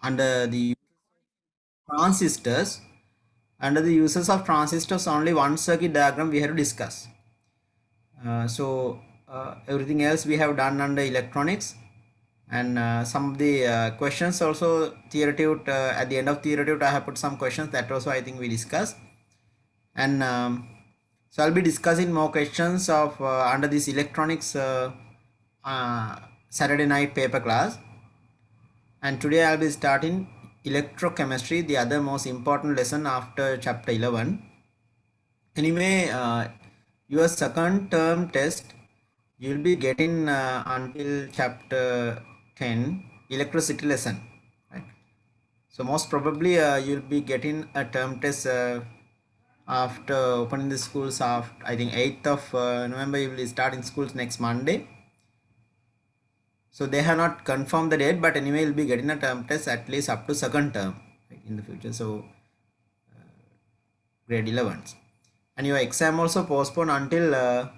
under the transistors, under the uses of transistors, only one circuit diagram we have to discuss. Everything else we have done under electronics, and some of the questions also theoretic, at the end of theoretic I have put some questions that also I think we discussed. And so I'll be discussing more questions of under this electronics Saturday night paper class. And today I'll be starting electrochemistry, the other most important lesson after chapter 11. Anyway, your second term test you'll be getting until chapter 10 electricity lesson, right? So most probably you'll be getting a term test after opening the schools after I think 8th of November. You will start in schools next Monday. So they have not confirmed the date, but anyway you'll be getting a term test at least up to second term, right, in the future. So grade 11s, and your exam also postponed until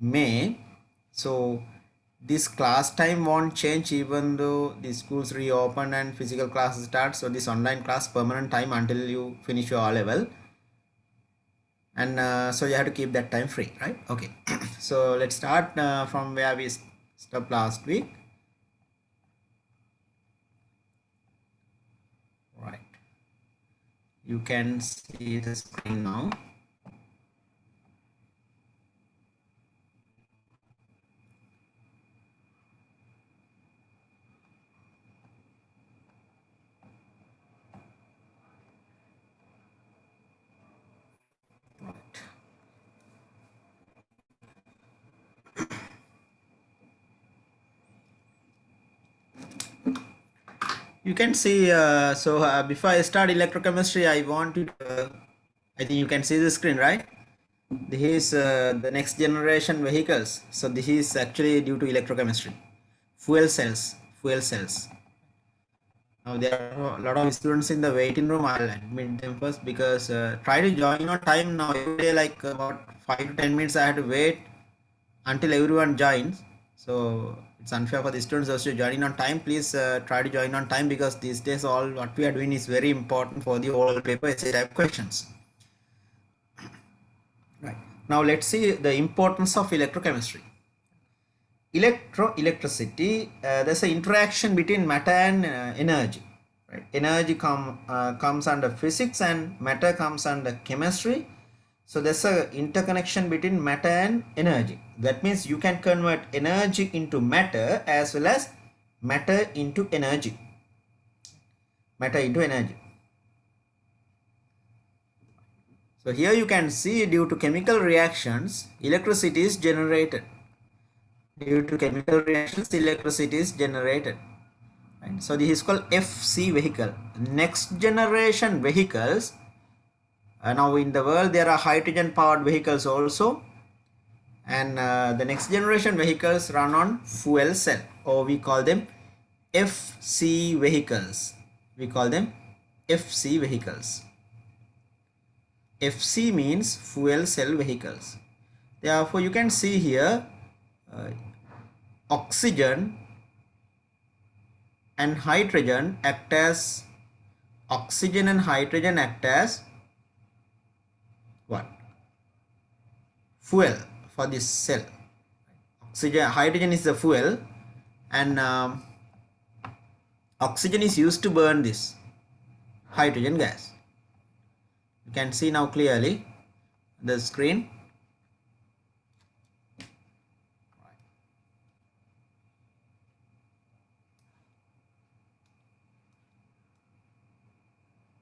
May. So this class time won't change even though the schools reopen and physical classes start. So this online class permanent time until you finish your R level, and so you have to keep that time free, right? Okay. So let's start from where we stopped last week. Right, you can see the screen now. You can see before I start electrochemistry I want to I think you can see the screen, right? This is the next generation vehicles. So this is actually due to electrochemistry. Fuel cells. Now there are a lot of students in the waiting room. I'll admit them first because try to join on time. Now every day like about 5 to 10 minutes I have to wait until everyone joins. So it's unfair for the students also joining on time. Please try to join on time because these days all what we are doing is very important for the oral paper essay type questions. Right. Now let's see the importance of electrochemistry. Electricity, there's an interaction between matter and energy. Right? Energy comes under physics and matter comes under chemistry. So there's a interconnection between matter and energy. That means you can convert energy into matter as well as matter into energy. Matter into energy. So here you can see due to chemical reactions, electricity is generated. Due to chemical reactions, electricity is generated. Right? So this is called FC vehicle. Next generation vehicles. Now in the world there are hydrogen powered vehicles also, and the next generation vehicles run on fuel cell, or we call them FC vehicles. We call them FC vehicles. FC means fuel cell vehicles. Therefore you can see here oxygen and hydrogen act as what? Fuel for this cell. Hydrogen is the fuel, and oxygen is used to burn this hydrogen gas. You can see now clearly the screen.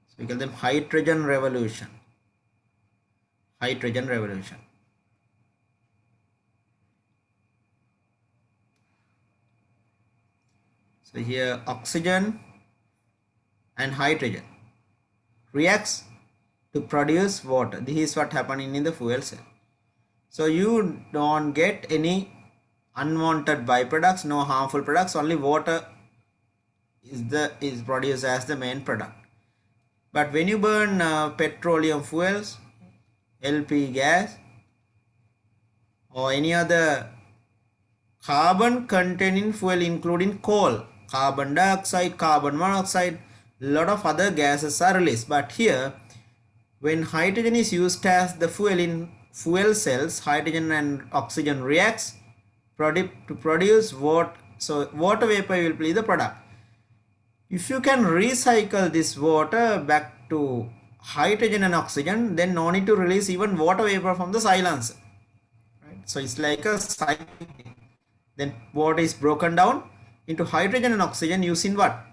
So we call them hydrogen revolution. Hydrogen revolution. So here oxygen and hydrogen reacts to produce water. This is what happening in the fuel cell. So you don't get any unwanted byproducts, no harmful products. Only water is produced as the main product. But when you burn petroleum fuels, LP gas, or any other carbon containing fuel including coal carbon dioxide, carbon monoxide, lot of other gases are released. But here, when hydrogen is used as the fuel in fuel cells, hydrogen and oxygen reacts to produce water. So water vapor will be the product. If you can recycle this water back to hydrogen and oxygen, then no need to release even water vapor from the silencer. Right? So it's like a cycle. Then water is broken down into hydrogen and oxygen using what?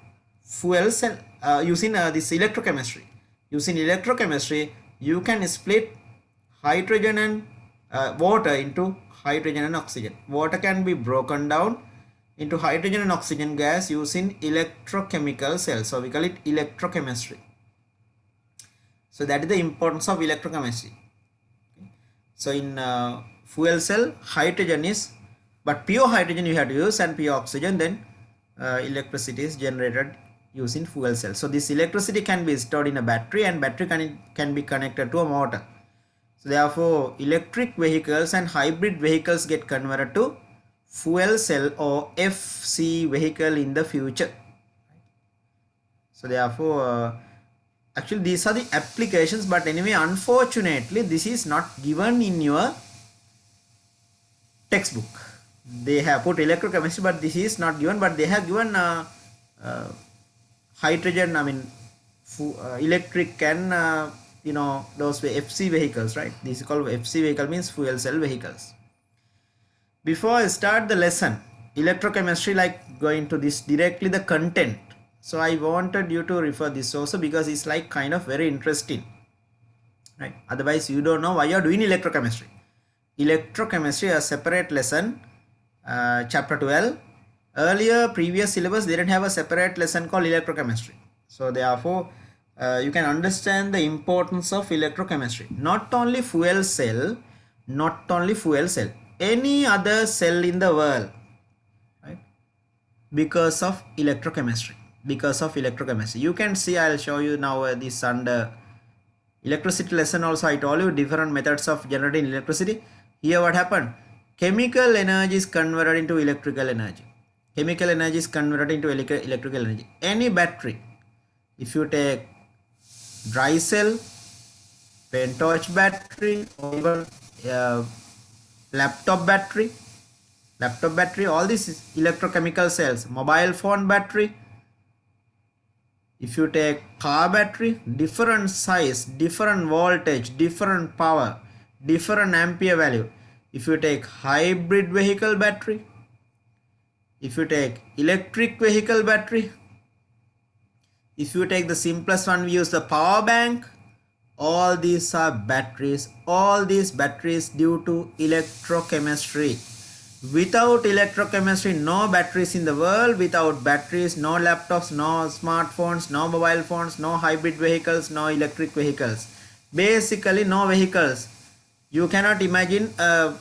Fuel cell, using this electrochemistry. Using electrochemistry, you can split hydrogen and water into hydrogen and oxygen. Water can be broken down into hydrogen and oxygen gas using electrochemical cells. So we call it electrochemistry. So that is the importance of electrochemistry. So in fuel cell, hydrogen is, but pure hydrogen you have to use and pure oxygen, then electricity is generated using fuel cell. So this electricity can be stored in a battery, and battery can be connected to a motor. So therefore electric vehicles and hybrid vehicles get converted to fuel cell or FC vehicle in the future. So therefore actually these are the applications, but anyway unfortunately this is not given in your textbook. They have put electrochemistry, but this is not given, but they have given hydrogen, I mean electric and you know, those FC vehicles, right? This is called FC vehicle, means fuel cell vehicles. Before I start the lesson, electrochemistry, like going to this directly the content. So I wanted you to refer this also because it's like kind of very interesting, right? Otherwise you don't know why you're doing electrochemistry. Electrochemistry, a separate lesson, chapter 12. Earlier previous syllabus didn't have a separate lesson called electrochemistry. So therefore you can understand the importance of electrochemistry. Not only fuel cell, any other cell in the world, right? Because of electrochemistry. You can see, I'll show you now this under electricity lesson also. I told you different methods of generating electricity. Here what happened? Chemical energy is converted into electrical energy. Electrical energy. Any battery, if you take dry cell, pen torch battery, or even laptop battery, all these is electrochemical cells. Mobile phone battery, if you take car battery, different size, different voltage, different power, different ampere value. If you take hybrid vehicle battery, if you take electric vehicle battery, if you take the simplest one, we use the power bank. All these are batteries. All these batteries due to electrochemistry. Without electrochemistry, no batteries in the world. Without batteries, no laptops, no smartphones, no mobile phones, no hybrid vehicles, no electric vehicles. Basically no vehicles. You cannot imagine a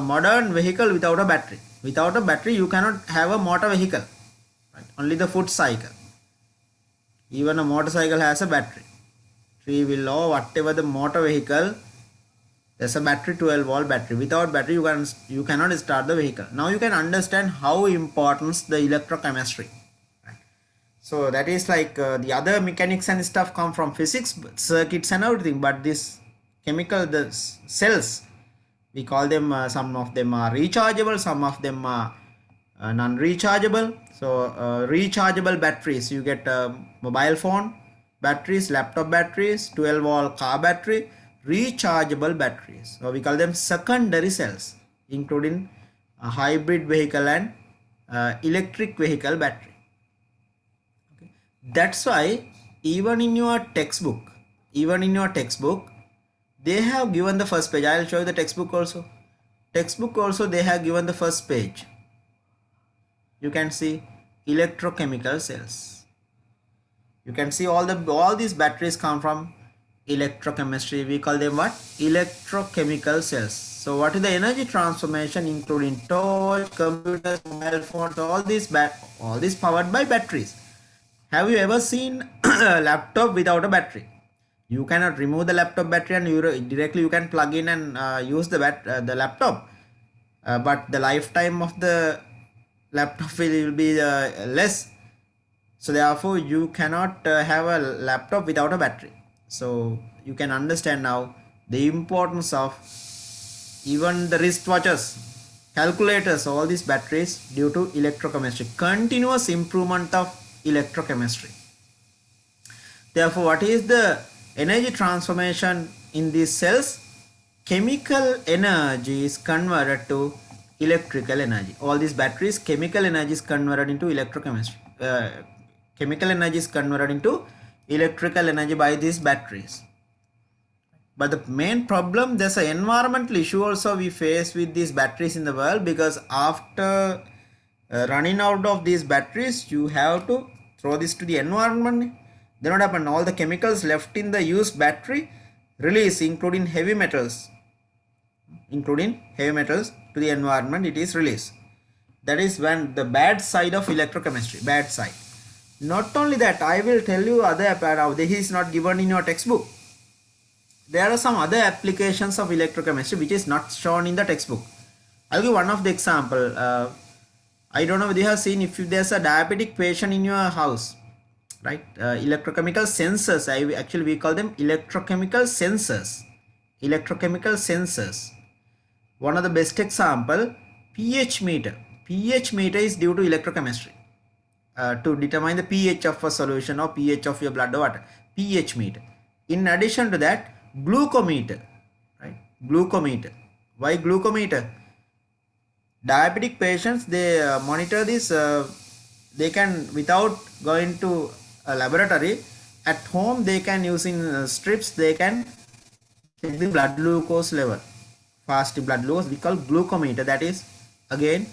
modern vehicle without a battery. Without a battery you cannot have a motor vehicle, right? Only the foot cycle. Even a motorcycle has a battery. Three-wheel or whatever the motor vehicle, there's a battery, 12-volt battery. Without battery you cannot start the vehicle. Now you can understand how important the electrochemistry, right? So that is like the other mechanics and stuff come from physics, circuits and everything, but this chemical, the cells, we call them, some of them are rechargeable, some of them are non-rechargeable. So rechargeable batteries, you get mobile phone batteries, laptop batteries, 12-volt car battery, rechargeable batteries. So we call them secondary cells, including a hybrid vehicle and electric vehicle battery. Okay. That's why even in your textbook, they have given the first page. I will show you the textbook also. They have given the first page. You can see electrochemical cells. You can see all these batteries come from electrochemistry. We call them what? Electrochemical cells. So what is the energy transformation, including torch, computers, mobile phones, all these powered by batteries. Have you ever seen a laptop without a battery? You cannot remove the laptop battery and directly you can plug in and use the laptop. But the lifetime of the laptop will be less. So therefore you cannot have a laptop without a battery. So you can understand now the importance of even the wristwatches, calculators, all these batteries due to electrochemistry, continuous improvement of electrochemistry. Therefore, what is the energy transformation in these cells? Chemical energy is converted to electrical energy. All these batteries, chemical energy is converted into electrochemistry. Chemical energy is converted into electrical energy by these batteries. But the main problem, there's an environmental issue also we face with these batteries in the world, because after running out of these batteries, you have to throw this to the environment. Then what happened? All the chemicals left in the used battery release, including heavy metals to the environment, it is released. That is when the bad side of electrochemistry, bad side. Not only that, I will tell you other, this is not given in your textbook. There are some other applications of electrochemistry which is not shown in the textbook. I'll give one of the example. I don't know whether you have seen, if there's a diabetic patient in your house, right? Electrochemical sensors, actually we call them electrochemical sensors. Electrochemical sensors. One of the best example, pH meter. pH meter is due to electrochemistry. To determine the pH of a solution or pH of your blood or water. pH meter. In addition to that, glucometer, right? Glucometer. Why glucometer? Diabetic patients, they monitor this, they can, without going to a laboratory, at home they can, using strips, they can check the blood glucose level, fasting blood glucose, we call glucometer. That is again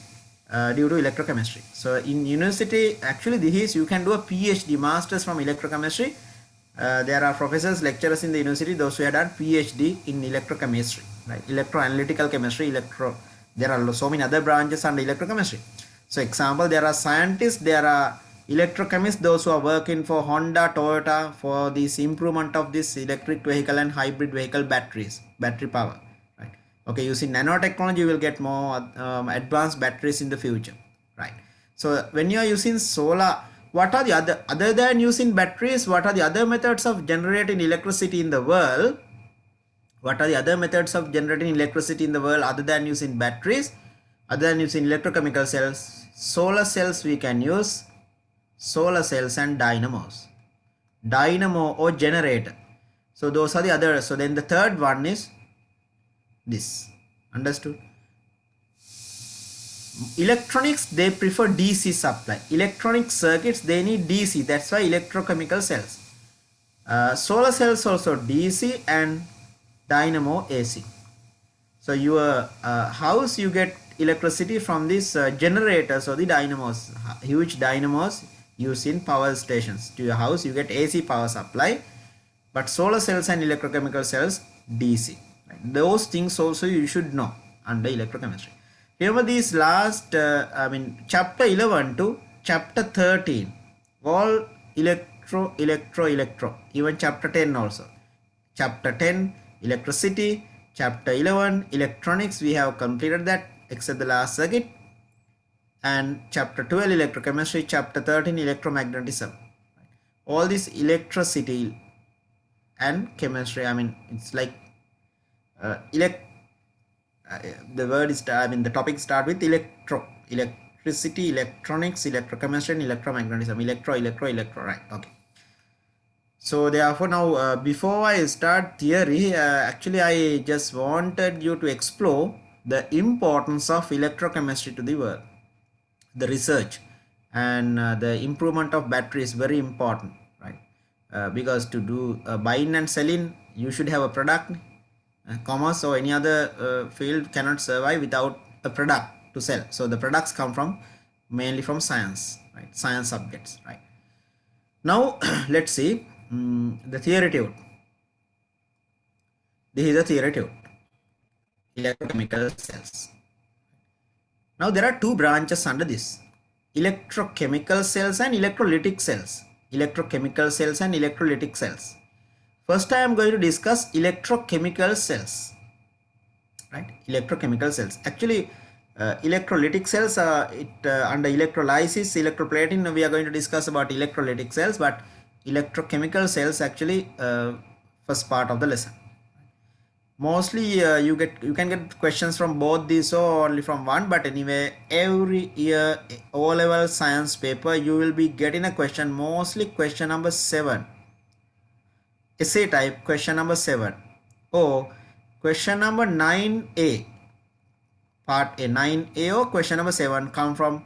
due to electrochemistry. So in university, actually this is, you can do a PhD, masters from electrochemistry. There are professors, lecturers in the university, those who have done PhD in electrochemistry, right? Electroanalytical chemistry, there are so many other branches under electrochemistry. So example, there are scientists, there are electrochemists, those who are working for Honda, Toyota, for this improvement of this electric vehicle and hybrid vehicle batteries, battery power, right? Okay, using nanotechnology, you will get more advanced batteries in the future, right? So when you are using solar, what are the other than using batteries, what are the other methods of generating electricity in the world? What are the other methods of generating electricity in the world other than using batteries, other than using electrochemical cells? Solar cells we can use, solar cells and dynamos, dynamo or generator. So those are the others. So then the third one is this. Understood? Electronics, they prefer DC supply. Electronic circuits, they need DC. That's why electrochemical cells. Solar cells also DC and dynamo AC. So your house, you get electricity from these generators or the dynamos, huge dynamos used in power stations. To your house, you get AC power supply, but solar cells and electrochemical cells DC. Right? Those things also you should know under electrochemistry. Remember these last, chapter 11 to chapter 13, all electro, even chapter 10 also. Chapter 10, electricity, chapter 11, electronics, we have completed that except the last circuit. And chapter 12, electrochemistry, chapter 13, electromagnetism. All this electricity and chemistry, it's like the word is, the topic start with electricity, electronics, electrochemistry and electromagnetism. Electro, right? Okay. So therefore now before I start theory, actually I just wanted you to explore the importance of electrochemistry to the world. The research and the improvement of battery is very important, right? Because to do buying and selling, you should have a product. Commerce or any other field cannot survive without a product to sell. So the products come from mainly from science, right? Science subjects, right? Now let's see the theory tube. This is a theory tube. Electrochemical cells. Now there are two branches under this: electrochemical cells and electrolytic cells. Electrochemical cells and electrolytic cells. First I am going to discuss electrochemical cells, right? Electrochemical cells. Actually electrolytic cells, under electrolysis, electroplating, we are going to discuss about electrolytic cells, but electrochemical cells actually first part of the lesson. Mostly you can get questions from both these or only from one, but anyway, every year O-level science paper you will be getting a question, mostly question number 7, essay type question number 7, or question number 9A, part A, 9A, or question number 7 come from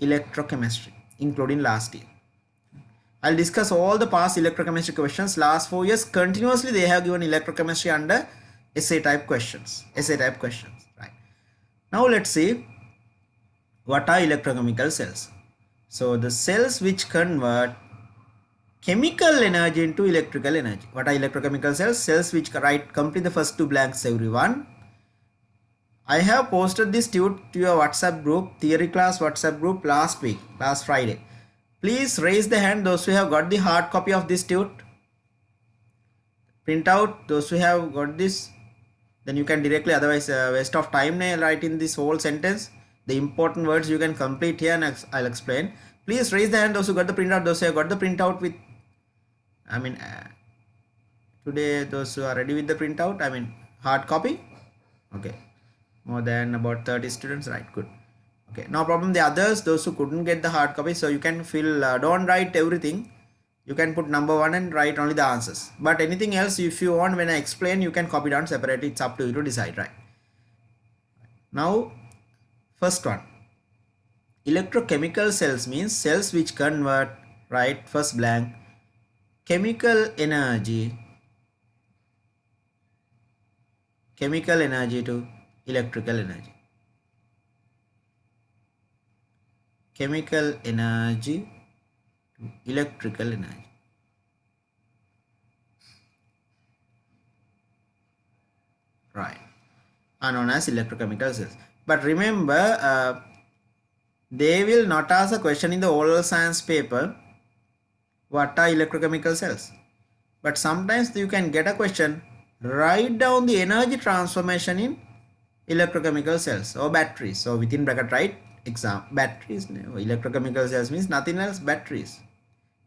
electrochemistry, including last year. I'll discuss all the past electrochemistry questions. Last 4 years continuously they have given electrochemistry under essay type questions. Right. Now let's see what are electrochemical cells. So the cells which convert chemical energy into electrical energy. What are electrochemical cells? Cells which complete the first two blanks, everyone. I have posted this tute to your WhatsApp group, theory class WhatsApp group last Friday. Please raise the hand those who have got the hard copy of this tute. Print out those who have got this. Then you can directly, otherwise waste of time writing this whole sentence. The important words you can complete here and I'll explain. Please raise the hand those who got the printout, those who have got the printout with, today those who are ready with the printout, hard copy. Okay, more than about 30 students, right? Good. Okay, no problem. The others, those who couldn't get the hard copy, so you can fill, don't write everything. You can put number 1 and write only the answers, but anything else if you want, when I explain, you can copy down separately. It's up to you to decide, right? Now first one, electrochemical cells means cells which convert, right, first blank, chemical energy to electrical energy. Chemical energy to electrical energy. Right, are known as electrochemical cells. But remember, they will not ask a question in the oral science paper, what are electrochemical cells? But sometimes you can get a question, write down the energy transformation in electrochemical cells or batteries. So within bracket write batteries. Electrochemical cells means nothing else, batteries.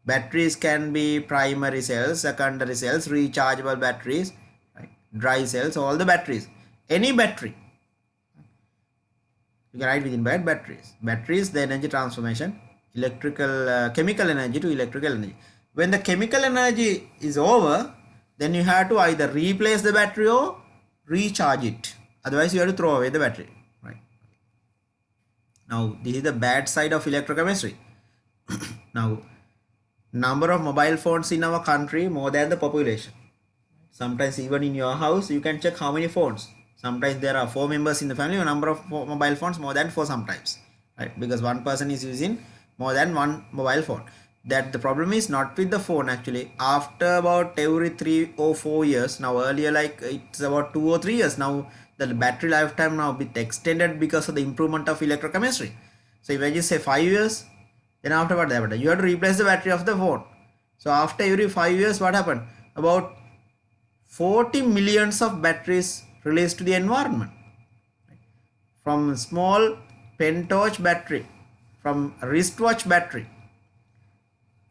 Batteries can be primary cells, secondary cells, rechargeable batteries, right? Dry cells, all the batteries. Any battery. You can write within bracket batteries. Batteries, the energy transformation, chemical energy to electrical energy. When the chemical energy is over, then you have to either replace the battery or recharge it. Otherwise, you have to throw away the battery. Right. Now, this is the bad side of electrochemistry. Now, number of mobile phones in our country more than the population. Sometimes even in your house, you can check how many phones. Sometimes there are 4 members in the family, a number of mobile phones more than 4 sometimes, right? Because one person is using more than one mobile phone. That the problem is not with the phone actually. After about every 3 or 4 years, now earlier like it's about 2 or 3 years, now the battery lifetime now bit extended because of the improvement of electrochemistry. So if I just say 5 years, then after what happened? You have to replace the battery of the phone. So after every 5 years, what happened? About 40 millions of batteries released to the environment. From small pen torch battery, from wristwatch battery,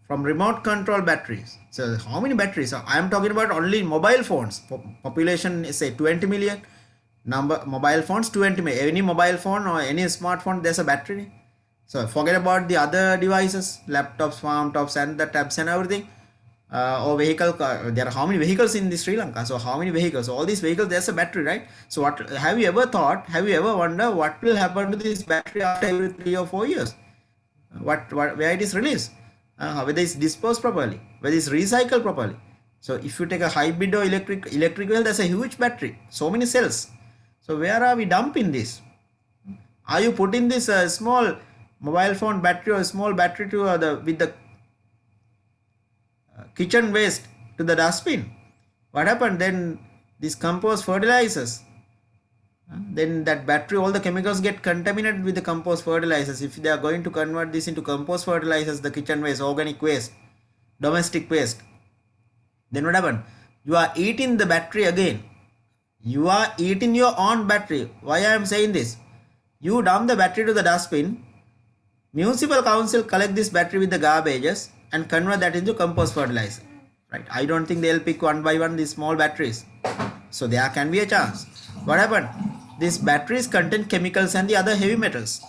from remote control batteries. So how many batteries? So I am talking about only mobile phones. Population is say 20 million. Number mobile phones 20 million. Any mobile phone or any smartphone, there's a battery. So forget about the other devices, laptops, farm tops, and the tabs and everything. Or vehicle. There are how many vehicles in Sri Lanka? So how many vehicles? All these vehicles, there's a battery, right? So what have you ever thought? Have you ever wondered what will happen to this battery after every 3 or 4 years? Where it is released? Whether it's disposed properly, whether it's recycled properly. So if you take a hybrid or electric vehicle, there's a huge battery, so many cells. So where are we dumping this? Are you putting this small mobile phone battery or small battery to with the kitchen waste to the dustbin? What happened then? This compost fertilizers. Then that battery, all the chemicals get contaminated with the compost fertilizers. If they are going to convert this into compost fertilizers, the kitchen waste, organic waste, domestic waste, then what happened? You are eating the battery again. You are eating your own battery. Why I am saying this? You dump the battery to the dustbin. Municipal council collect this battery with the garbages and convert that into compost fertilizer. Right? I don't think they'll pick one by one these small batteries. So there can be a chance. What happened? These batteries contain chemicals and the other heavy metals.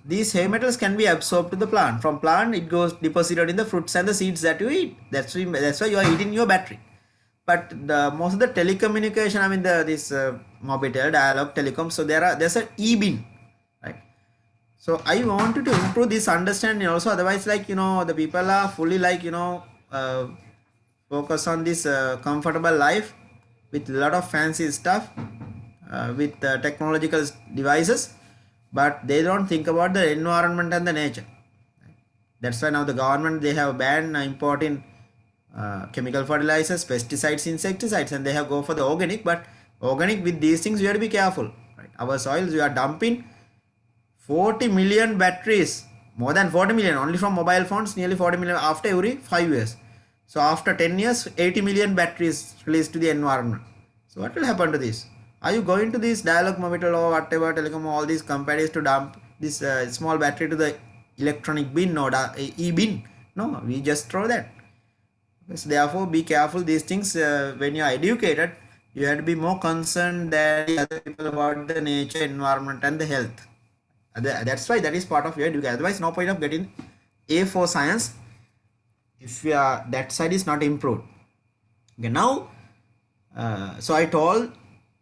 These heavy metals can be absorbed to the plant. From plant, it goes deposited in the fruits and the seeds that you eat. That's why you are eating your battery. But most of the telecommunication, I mean this Mobitel, dialogue, telecom. So there's an e-bin, right? So I wanted to improve this understanding also. Otherwise, like the people are fully like focus on this comfortable life with a lot of fancy stuff with technological devices, but they don't think about the environment and the nature. That's why now the government, they have banned importing chemical fertilizers, pesticides, insecticides, and they have go for the organic. But organic, with these things you have to be careful, right? Our soils, you are dumping 40 million batteries, more than 40 million only from mobile phones, nearly 40 million after every 5 years. So after 10 years, 80 million batteries released to the environment. So what will happen to this? Are you going to this dialogue, Mobitel or whatever, telecom, all these companies to dump this small battery to the electronic bin or e-bin? No, we just throw that. So therefore, be careful these things. When you are educated, you have to be more concerned than the other people about the nature, environment, and the health. That's why that is part of your education. Otherwise, no point of getting A for science if that side is not improved. Okay, now, so I told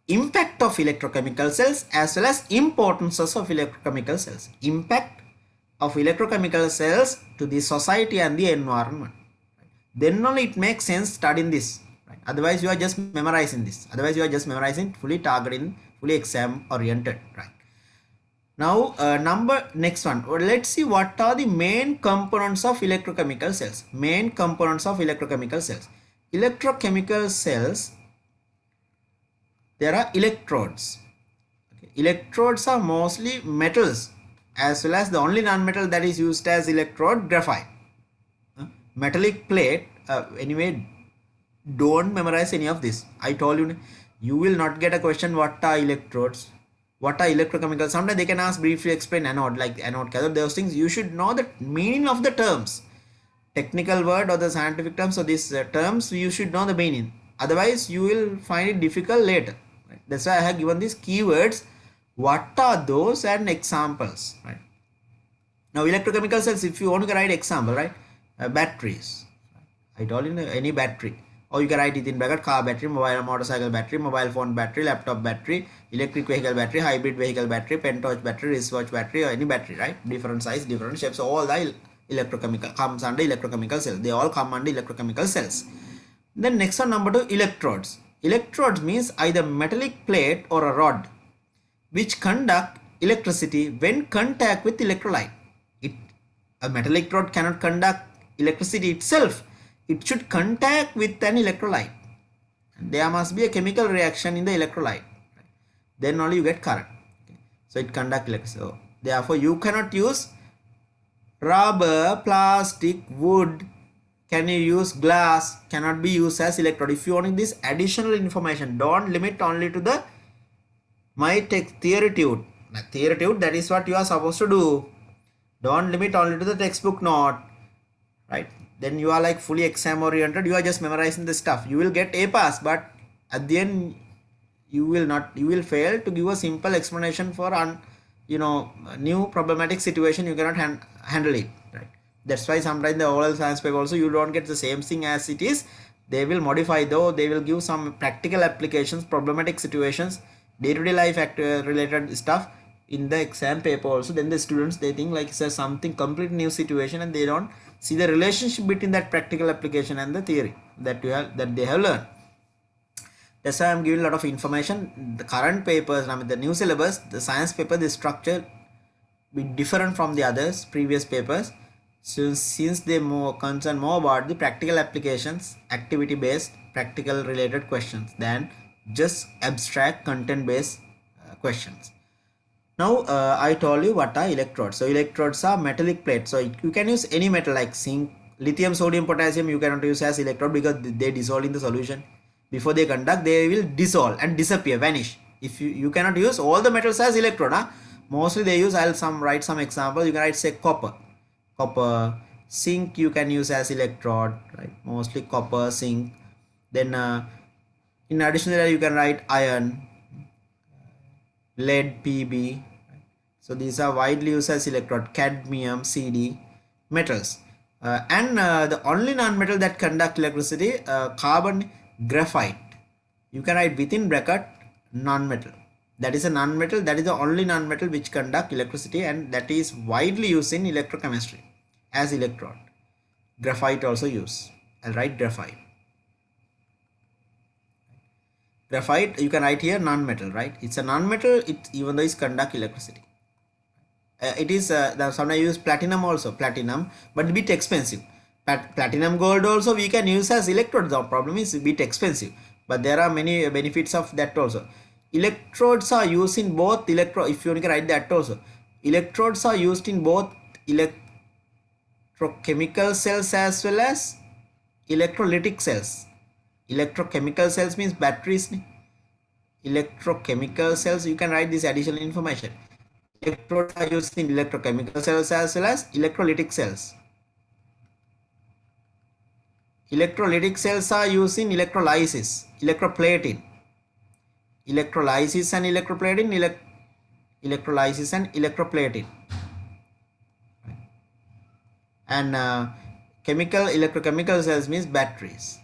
impact of electrochemical cells as well as importances of electrochemical cells. Impact of electrochemical cells to the society and the environment. Then only it makes sense studying this. Right? Otherwise, you are just memorizing this. Otherwise, you are just memorizing, fully targeting, fully exam oriented. Right? Now, next one. Let's see what are the main components of electrochemical cells. Main components of electrochemical cells. Electrochemical cells, there are electrodes. Okay. Electrodes are mostly metals, as well as the only non-metal that is used as electrode, graphite. Metallic plate, anyway, don't memorize any of this. I told you, you will not get a question what are electrodes, what are electrochemical. Sometimes they can ask briefly explain anode, like anode, cathode, those things. You should know the meaning of the terms, technical word or the scientific terms. So these terms, you should know the meaning. Otherwise, you will find it difficult later. Right? That's why I have given these keywords. What are those and examples? Right? Now, electrochemical cells, if you want to write example, right? Batteries. I told you any battery. Or you can write it in bracket: car battery, mobile motorcycle battery, mobile phone battery, laptop battery, electric vehicle battery, hybrid vehicle battery, pen torch battery, wristwatch battery, or any battery, right? Different size, different shapes. All the electrochemical comes under electrochemical cells. They all come under electrochemical cells. Then next one, number 2, electrodes. Electrodes means either metallic plate or a rod which conduct electricity when contact with electrolyte. A metallic rod cannot conduct electricity itself. It should contact with an electrolyte. There must be a chemical reaction in the electrolyte. Then only you get current. So it conducts electricity. So therefore, you cannot use rubber, plastic, wood. Can you use glass? Cannot be used as electrode. If you want this additional information, don't limit only to the my theory tude. Theory tude, that is what you are supposed to do. Don't limit only to the textbook note, right? Then you are like fully exam oriented. You are just memorizing the stuff. You will get A pass, but at the end you will fail to give a simple explanation for new problematic situation. You cannot handle it, right? That's why sometimes the oral science paper also you don't get the same thing as it is. They will modify, though they will give some practical applications, problematic situations, day-to-day life related stuff in the exam paper also. Then the students, they think like it's something complete new situation, and they don't see the relationship between that practical application and the theory that they have learned. That's why I'm giving a lot of information. The current papers, I mean the new syllabus, the science paper, the structure be different from the others previous papers. So since they concern more about the practical applications, activity based practical related questions than just abstract content based questions. Now I told you what are electrodes. So electrodes are metallic plates. So you can use any metal like zinc, lithium, sodium, potassium. You cannot use as electrode because they dissolve in the solution. Before they conduct, they will dissolve and disappear, vanish. If you cannot use all the metals as electrode. mostly they use, I'll write some example. You can write, say, copper, zinc you can use as electrode, right? Mostly copper, zinc. Then in addition to that, you can write iron, lead, Pb. So these are widely used as electrode. Cadmium, Cd, metals. And the only non-metal that conduct electricity, carbon, graphite. You can write within bracket non-metal. That is a non-metal. That is the only non-metal which conduct electricity, and that is widely used in electrochemistry as electrode. Graphite also use. I'll write graphite. Graphite, you can write here non-metal, right? It's a non-metal. It even though it's conduct electricity. It is sometimes use platinum also, platinum, but a bit expensive. Platinum gold also we can use as electrode. The problem is a bit expensive, but there are many benefits of that also. Electrodes are used in both if you can write that also. Electrodes are used in both electrochemical cells as well as electrolytic cells. Electrochemical cells means batteries. Electrochemical cells, you can write this additional information. Electrodes are used in electrochemical cells as well as electrolytic cells. Electrolytic cells are used in electrolysis, electroplating. Electrolysis and electroplating, electrolysis and electroplating. And electrochemical cells means batteries.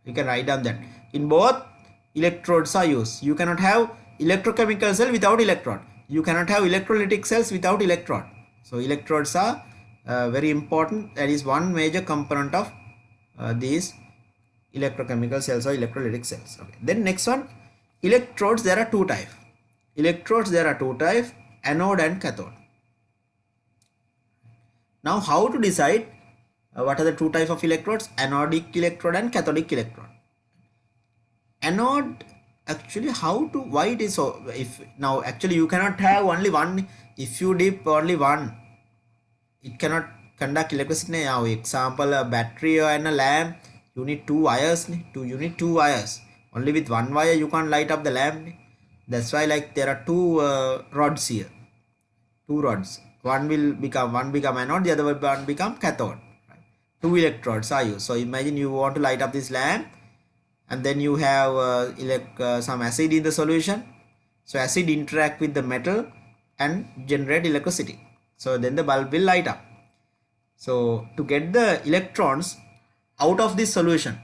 You can write down that. In both, electrodes are used. You cannot have electrochemical cell without electrode. You cannot have electrolytic cells without electrode. So electrodes are very important. That is one major component of these electrochemical cells or electrolytic cells. Okay. Then next one, electrodes, there are two types. Electrodes, there are two types, anode and cathode. Now how to decide what are the two types of electrodes? Anodic electrode and cathodic electrode. Anode, actually why it is so, if now actually you cannot have only one. If you dip only one, it cannot conduct electricity. Now example, a battery and a lamp, you need two wires. You need two wires. Only with one wire you can't light up the lamp. That's why like there are two rods here, two rods. One become anode, the other one become cathode. Right? Two electrodes are used. So imagine you want to light up this lamp, and then you have some acid in the solution. So acid interact with the metal and generate electricity. So then the bulb will light up. So to get the electrons out of this solution,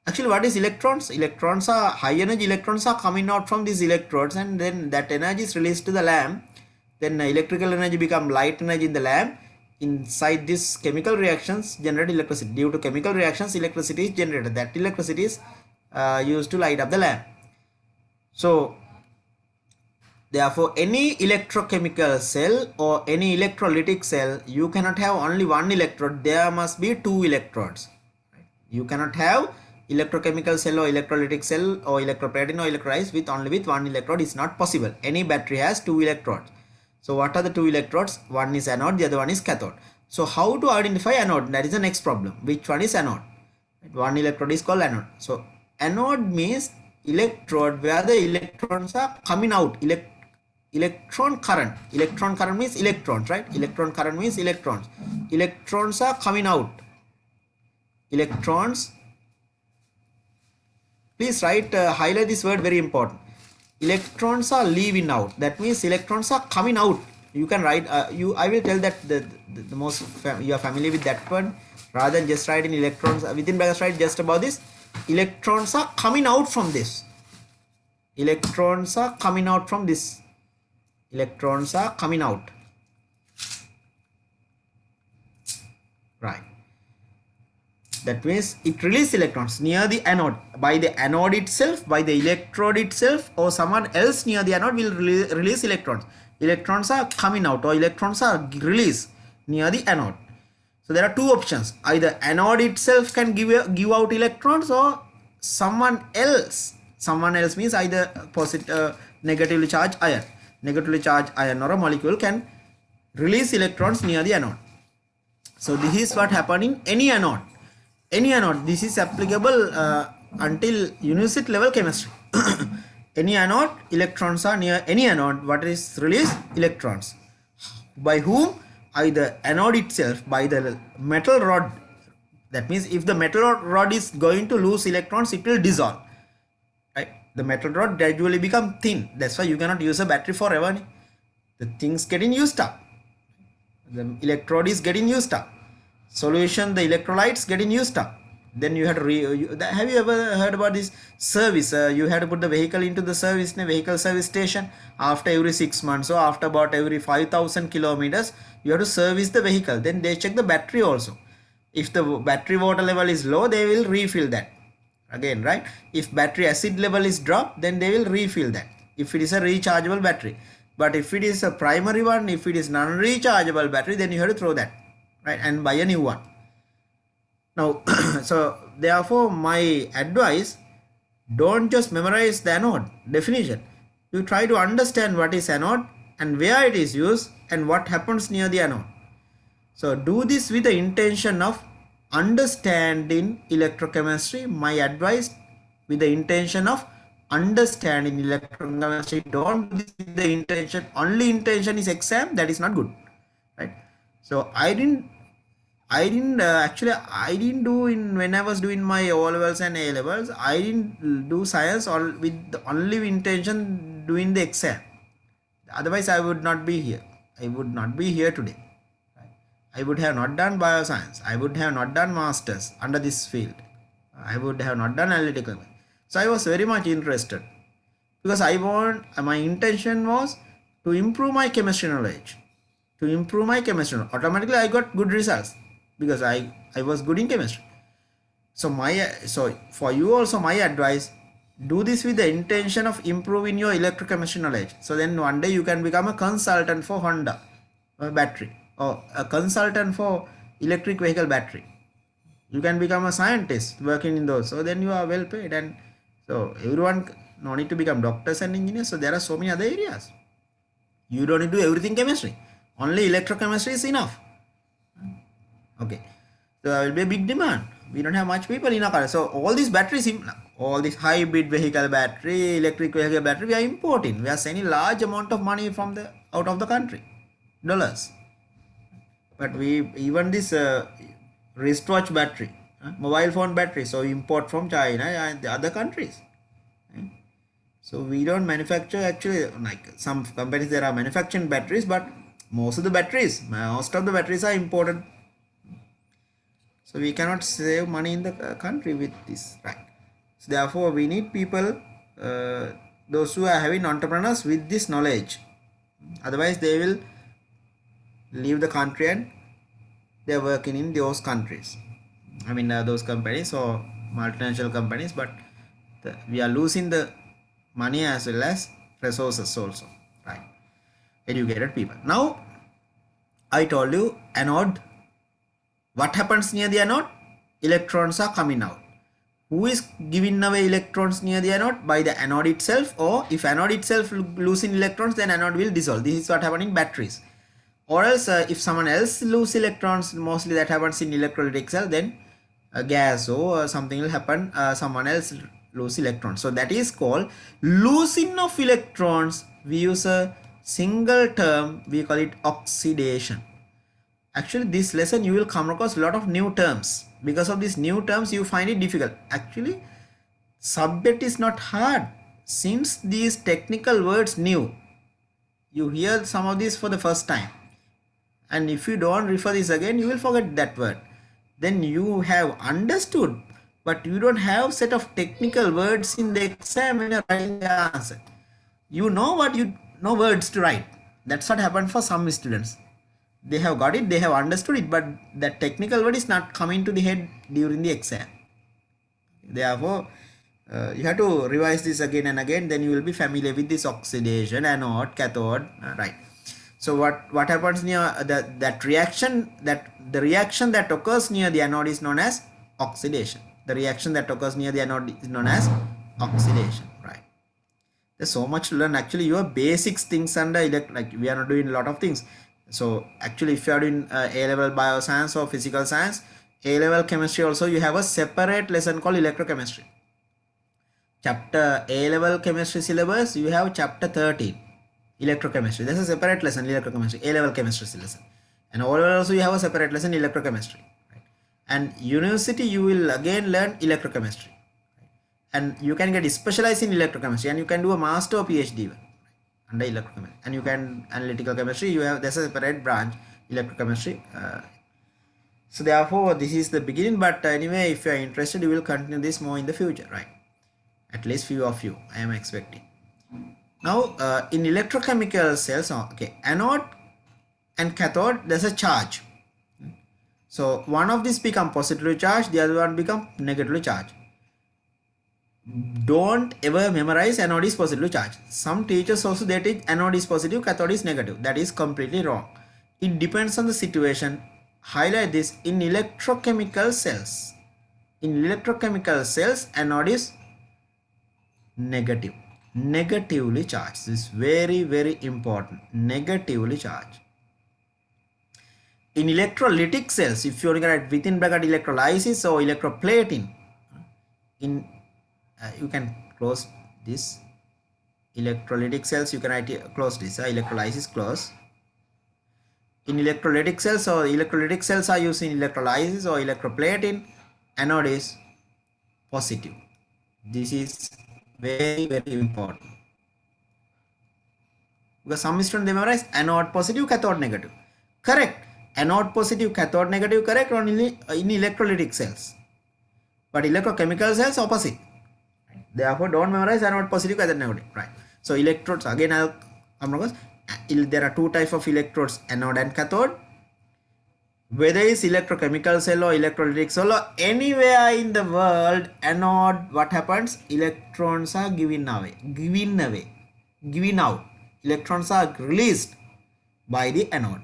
actually what is electrons? Electrons are high energy electrons are coming out from these electrodes, and then that energy is released to the lamp. Then electrical energy become light energy in the lamp. Inside this chemical reactions generate electricity. Due to chemical reactions, electricity is generated. That electricity is used to light up the lamp. So therefore any electrochemical cell or any electrolytic cell, you cannot have only one electrode. There must be two electrodes. You cannot have electrochemical cell or electrolytic cell or electroplating or electrolysis only with one electrode. Is not possible. Any battery has two electrodes. So what are the two electrodes? One is anode, the other one is cathode. So how to identify anode? That is the next problem. Which one is anode? One electrode is called anode. So anode means electrode where the electrons are coming out. Electron current. Electron current means electrons, right? Electron current means electrons. Electrons are coming out. Electrons. Please write, highlight this word, very important. Electrons are leaving out. That means electrons are coming out. You can write, I will tell that the most you are familiar with that one. Rather than just write in electrons, within brackets write just about this. Electrons are coming out from this. Electrons are coming out from this. Electrons are coming out. Right. That means it releases electrons near the anode. By the anode itself, by the electrode itself, or someone else near the anode will release electrons. Electrons are coming out or electrons are released near the anode. So there are two options. Either anode itself can give out electrons, or someone else. Someone else means either negatively charged ion. Negatively charged ion or a molecule can release electrons near the anode. So this is what happened in any anode. Any anode. This is applicable until university level chemistry. any anode, electrons are near any anode. What is released? Electrons. By whom? Either anode itself, by the metal rod. That means if the metal rod is going to lose electrons, it will dissolve. Right? The metal rod gradually become thin. That's why you cannot use a battery forever. The things getting used up. The electrode is getting used up. Solution, the electrolytes getting used up. Then you had to have you ever heard about this service? You had to put the vehicle into the service in a vehicle service station after every 6 months or after about every 5,000 kilometers. You have to service the vehicle. Then they check the battery also. If the battery water level is low, they will refill that again, right? If battery acid level is dropped, then they will refill that if it is a rechargeable battery. But if it is a primary one, if it is non-rechargeable battery, then you have to throw that, right, and buy a new one. Now so therefore my advice, don't just memorize the anode definition. You try to understand what is anode and where it is used and what happens near the anode. So do this with the intention of understanding electrochemistry. My advice, with the intention of understanding electrochemistry. Don't do this with the intention, only intention is exam. That is not good, right? So I didn't do in when I was doing my O levels and A levels. I didn't do science all with the only intention doing the exam. Otherwise I would not be here. I would not be here today. I would have not done bioscience. I would have not done masters under this field. I would have not done analytical. So I was very much interested because my intention was to improve my chemistry knowledge. Automatically I got good results because I was good in chemistry. So for you also my advice, do this with the intention of improving your electrochemistry knowledge. So then one day you can become a consultant for Honda battery, or a consultant for electric vehicle battery. You can become a scientist working in those. So then you are well paid, and so everyone no need to become doctors and engineers. So there are so many other areas. You don't need to do everything chemistry. Only electrochemistry is enough. Okay. So there will be a big demand. We don't have much people in our country. So all these batteries, all this hybrid vehicle battery, electric vehicle battery, we are importing. We are sending large amount of money from out of the country, dollars. But we even this wristwatch battery, mobile phone battery, so import from China and the other countries. So we don't manufacture, actually, like some companies there are manufacturing batteries, but most of the batteries are imported. So we cannot save money in the country with this, right? So therefore we need people, those who are having entrepreneurs with this knowledge. Otherwise they will leave the country and they are working in those countries. I mean those companies or multinational companies, but we are losing the money as well as resources also, right? Educated people. Now I told you anode. What happens near the anode? Electrons are coming out. Who is giving away electrons near the anode? By the anode itself, or if anode itself losing electrons, then anode will dissolve. This is what happens in batteries. Or else if someone else lose electrons, mostly that happens in electrolytic cell, then a gas or something will happen, someone else lose electrons. So that is called losing of electrons. We use a single term, we call it oxidation. Actually this lesson you will come across a lot of new terms. Because of these new terms you find it difficult. Actually subject is not hard. Since these technical words new, you hear some of these for the first time, and if you don't refer this again, you will forget that word. Then you have understood, but you don't have set of technical words in the exam when you're writing the answer. You know what you know words to write. That's what happened for some students. They have got it, they have understood it, but that technical word is not coming to the head during the exam. Therefore you have to revise this again and again, then you will be familiar with this oxidation, anode, cathode, right? So what happens near the reaction that occurs near the anode is known as oxidation. The reaction that occurs near the anode is known as oxidation, right? There's so much to learn. Actually your basics things under like we are not doing a lot of things. So actually if you are doing A-level bioscience or physical science, A-level chemistry also, you have a separate lesson called electrochemistry. chapter A level chemistry syllabus, you have chapter 13 electrochemistry. This is a separate lesson, electrochemistry, A level chemistry lesson. And O level also you have a separate lesson, electrochemistry. Right? And university you will again learn electrochemistry. Right? And you can get specialized in electrochemistry, and you can do a master or PhD under electrochemistry. And you can analytical chemistry, you have, there's a separate branch, electrochemistry. So therefore this is the beginning, but anyway, if you are interested, you will continue this more in the future, right? At least few of you, I am expecting. Now in electrochemical cells, okay, anode and cathode, there's a charge. So one of these become positively charged, the other one become negatively charged. Don't ever memorize anode is positively charged. Some teachers also, they teach anode is positive, cathode is negative. That is completely wrong. It depends on the situation. Highlight this: in electrochemical cells. In electrochemical cells, anode is negative, negatively charged. This is very, very important. Negatively charged. In electrolytic cells, if you write within bracket electrolysis or electroplating, in you can close this. Electrolytic cells, you can write close this. Electrolysis close. In electrolytic cells, or electrolytic cells are used in electrolysis or electroplating, anode is positive. This is very, very important, because some students they memorize anode positive, cathode negative. Correct. Anode positive, cathode negative, correct, only in electrolytic cells. But electrochemical cells opposite. Therefore, don't memorize anode positive, cathode negative. Right. So electrodes, again I'll come across. There are two types of electrodes, anode and cathode. Whether it's electrochemical cell or electrolytic cell or anywhere in the world, anode, what happens? Electrons are given out. Electrons are released by the anode.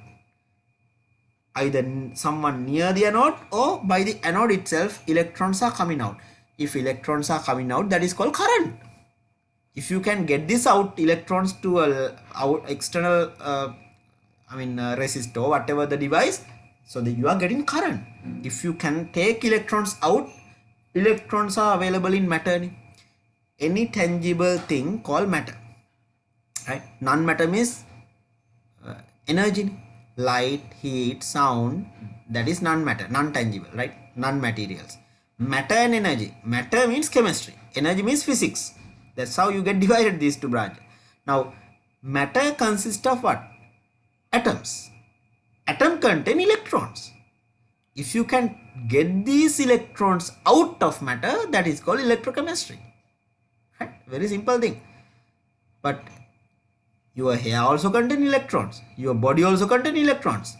Either someone near the anode or by the anode itself, electrons are coming out. If electrons are coming out, that is called current. If you can get this out, electrons to out external resistor, whatever the device, so that you are getting current. If you can take electrons out, electrons are available in matter. Any tangible thing called matter, right? Non-matter means energy, light, heat, sound, that is non-matter, non-tangible, right? Non-materials. Matter and energy. Matter means chemistry, energy means physics. That's how you get divided these two branches. Now matter consists of what? Atoms. Atom contain electrons. If you can get these electrons out of matter, that is called electrochemistry, right? Very simple thing. But your hair also contain electrons, your body also contain electrons.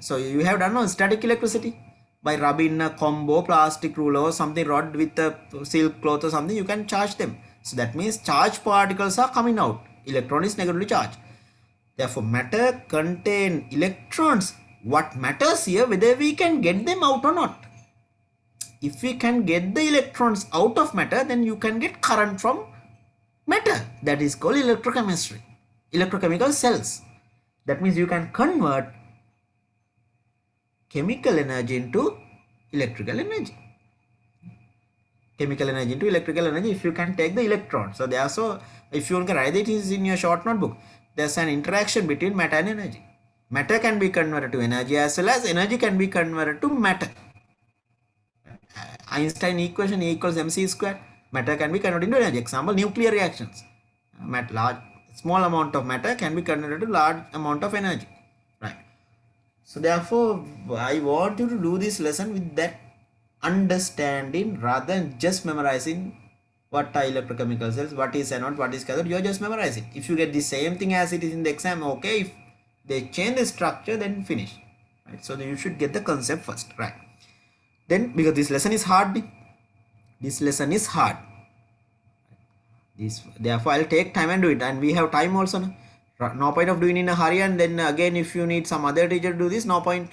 So you have done static electricity by rubbing a combo plastic ruler or something rod with a silk cloth or something, you can charge them. So that means charged particles are coming out. Electron is negatively charged. Therefore matter contain electrons. What matters here, whether we can get them out or not. If we can get the electrons out of matter, then you can get current from matter. That is called electrochemistry. Electrochemical cells. That means you can convert chemical energy into electrical energy. Chemical energy into electrical energy if you can take the electrons. So there, so if you can write it is in your short notebook, there's an interaction between matter and energy. Matter can be converted to energy, as well as energy can be converted to matter. Einstein equation, E equals mc square. Matter can be converted into energy. Example, nuclear reactions. Small amount of matter can be converted to large amount of energy, right? So therefore I want you to do this lesson with that understanding, rather than just memorizing what are electrochemical cells, what is anode, what is cathode. You are just memorizing. If you get the same thing as it is in the exam, okay. If they change the structure, then finish, right? So you should get the concept first, right? Then, because this lesson is hard, therefore I'll take time and do it, and we have time also. No point of doing in a hurry, and then again if you need some other teacher to do this, no point.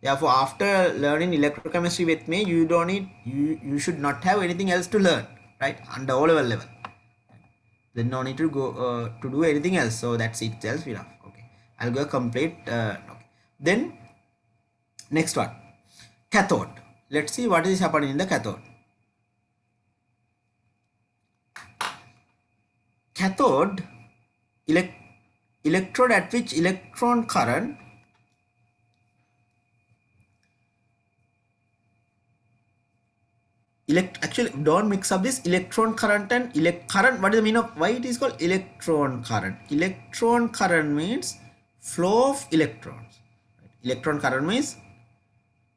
Therefore after learning electrochemistry with me, you don't need, you should not have anything else to learn, right? Under O-level. Then no need to go to do anything else. So that's itself enough. Okay, I'll go complete. Okay. Then next one, cathode. Let's see what is happening in the cathode. cathode electrode at which electron current actually don't mix up this electron current and current. What is the meaning of why it is called electron current? Electron current means flow of electrons. Electron current means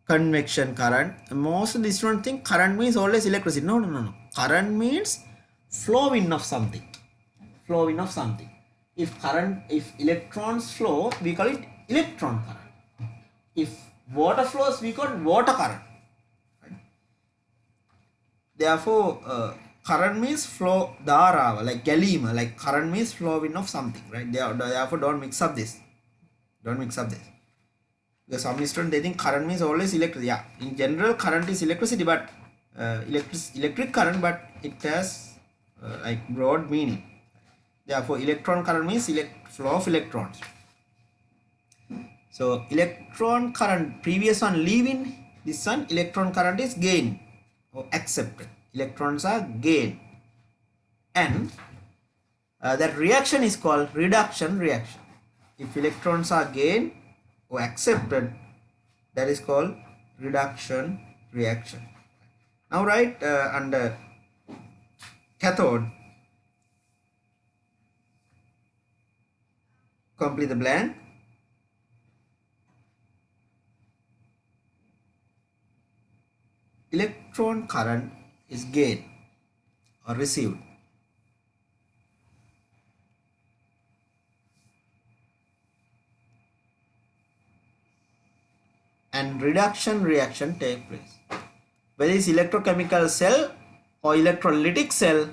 convection current. Most of the students think current means always electricity. No. Current means flowing of something. Flowing of something. If electrons flow, we call it electron current. If water flows, we call it water current. Therefore, current means flow, dhara, like galima, like current means flowing of something, right? Therefore, don't mix up this. Don't mix up this. Because some students, they think current means always electricity. Yeah, in general, current is electricity, but electric current, but it has like broad meaning. Therefore, electron current means flow of electrons. So, electron current, previous one leaving, this one, electron current is gain or accepted. Electrons are gain. And that reaction is called reduction reaction. If electrons are gain or accepted, that is called reduction reaction. Now write under cathode, complete the blank. Electron current is gain or received. And reduction reaction take place. Whether it's electrochemical cell or electrolytic cell,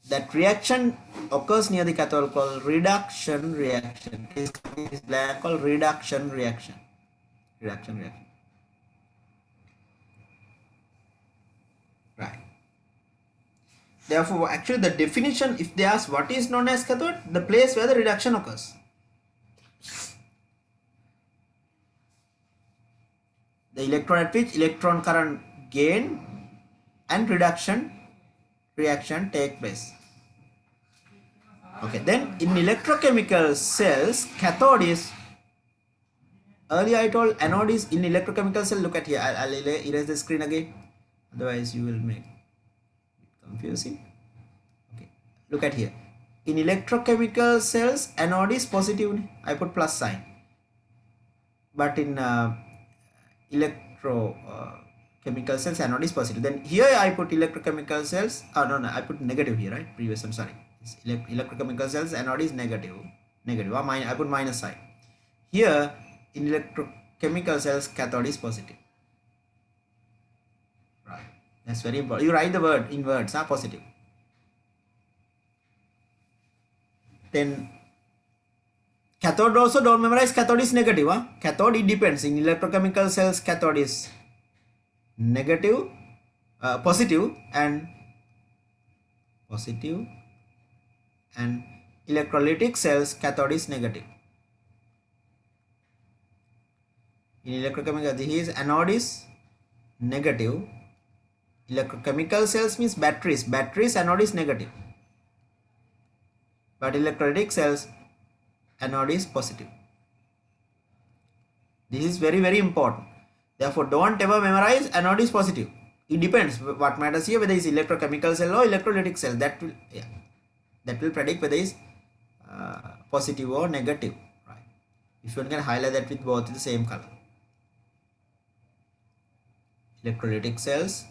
that reaction occurs near the cathode called reduction reaction. This is blank called reduction reaction. Reduction reaction. Right. Therefore, actually the definition, if they ask what is known as cathode, the place where the reduction occurs. The electron at which electron current gain and reduction reaction take place. Okay, then in electrochemical cells, cathode is, earlier I told anode is in electrochemical cell. Look at here, I'll erase the screen again, otherwise you will make it confusing. Okay, look at here. In electrochemical cells, anode is positive. I put plus sign. But in electrochemical cells, anode is positive. Then here I put electrochemical cells. No, I put negative here, right? Previous one, sorry. Electrochemical cells, anode is negative. I put minus sign. Here in electrochemical cells, cathode is positive. Right. That's very important. You write the word in words, positive. Then cathode also, don't memorize cathode is negative. Cathode, it depends. In electrochemical cells, cathode is negative, positive and electrolytic cells, cathode is negative. In electrochemical, his anode is negative. Electrochemical cells means batteries. Anode is negative. But electrolytic cells, anode is positive. This is very, very important. Therefore, don't ever memorize anode is positive. It depends. What matters here, whether it's electrochemical cell or electrolytic cell. That will predict whether it's positive or negative. Right. If you can highlight that with both the same color. Electrolytic cells,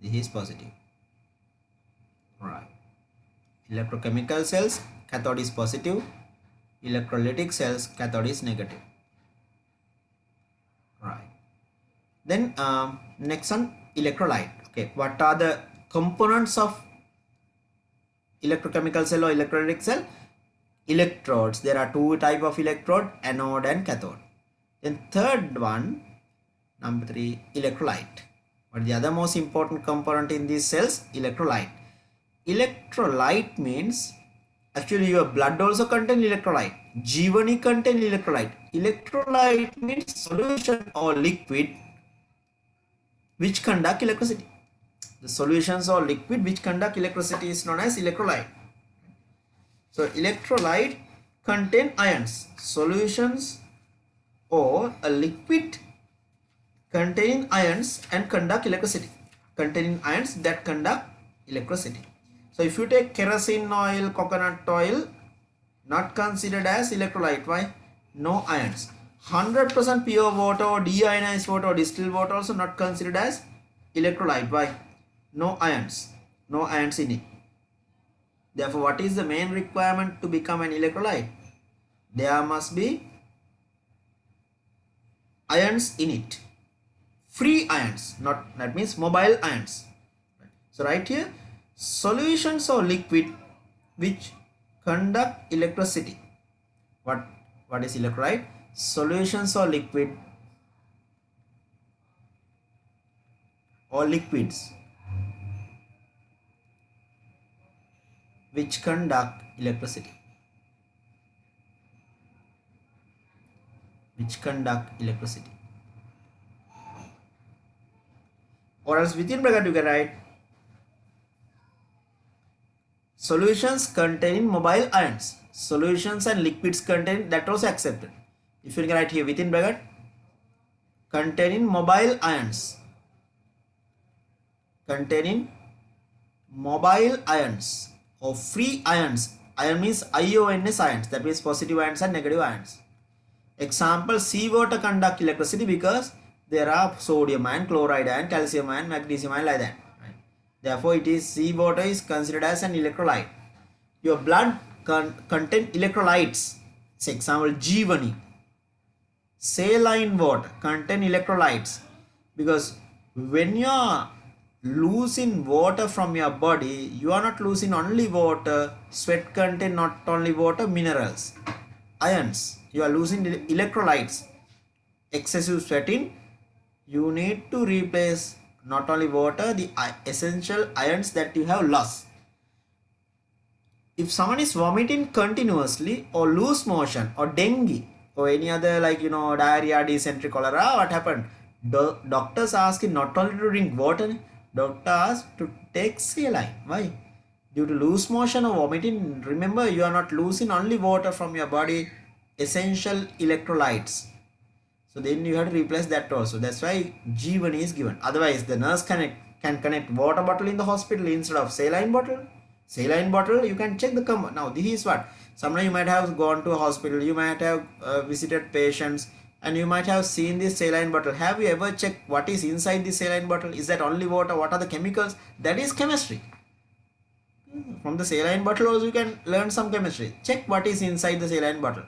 this is positive. Right. Electrochemical cells, cathode is positive. Electrolytic cells, cathode is negative. Right. Then next one, electrolyte. Okay, what are the components of electrochemical cell or electrolytic cell? Electrodes. There are two types of electrode, anode and cathode. Then third one, number 3, electrolyte. But the other most important component in these cells, electrolyte. Electrolyte means, actually your blood also contains electrolyte. Jeevani contains electrolyte. Electrolyte means solution or liquid which conduct electricity. The solutions or liquid which conduct electricity is known as electrolyte. So electrolyte contain ions. Solutions or a liquid containing ions and conduct electricity. Containing ions that conduct electricity. So if you take kerosene oil, coconut oil, not considered as electrolyte. Why? No ions. 100% pure water or deionized water or distilled water also not considered as electrolyte. Why? No ions. No ions in it. Therefore, what is the main requirement to become an electrolyte? There must be ions in it. Free ions, not that means mobile ions. So right here, solutions or liquid which conduct electricity. What is electrolyte? Solutions or liquid or liquids which conduct electricity. Which conduct electricity. Or else within bracket you can write solutions containing mobile ions. Solutions and liquids contain, that also accepted. If you can write here within bracket containing mobile ions. Containing mobile ions or free ions. Ion means IONS ions, that means positive ions and negative ions. Example, seawater conduct electricity because there are sodium ion, chloride ion, calcium ion, magnesium ion, like that. Right? Therefore, it is seawater is considered as an electrolyte. Your blood contain electrolytes. Say example, Jeevani. Saline water contain electrolytes because when you are losing water from your body, you are not losing only water. Sweat contain not only water, minerals, ions. You are losing electrolytes. Excessive sweating, you need to replace not only water, the essential ions that you have lost. If someone is vomiting continuously or loose motion or dengue or any other like diarrhea, dysentery, cholera, what happened? Doctors ask him not only to drink water, doctor asks to take saline. Why? Due to loose motion or vomiting, remember you are not losing only water from your body, essential electrolytes. So then you have to replace that also. That's why Jeevan is given. Otherwise, the nurse can connect water bottle in the hospital instead of saline bottle. Saline bottle, you can check the now this is what. Sometimes you might have gone to a hospital, you might have visited patients, and you might have seen this saline bottle. Have you ever checked what is inside the saline bottle? Is that only water? What are the chemicals? That is chemistry. From the saline bottle also you can learn some chemistry. Check what is inside the saline bottle.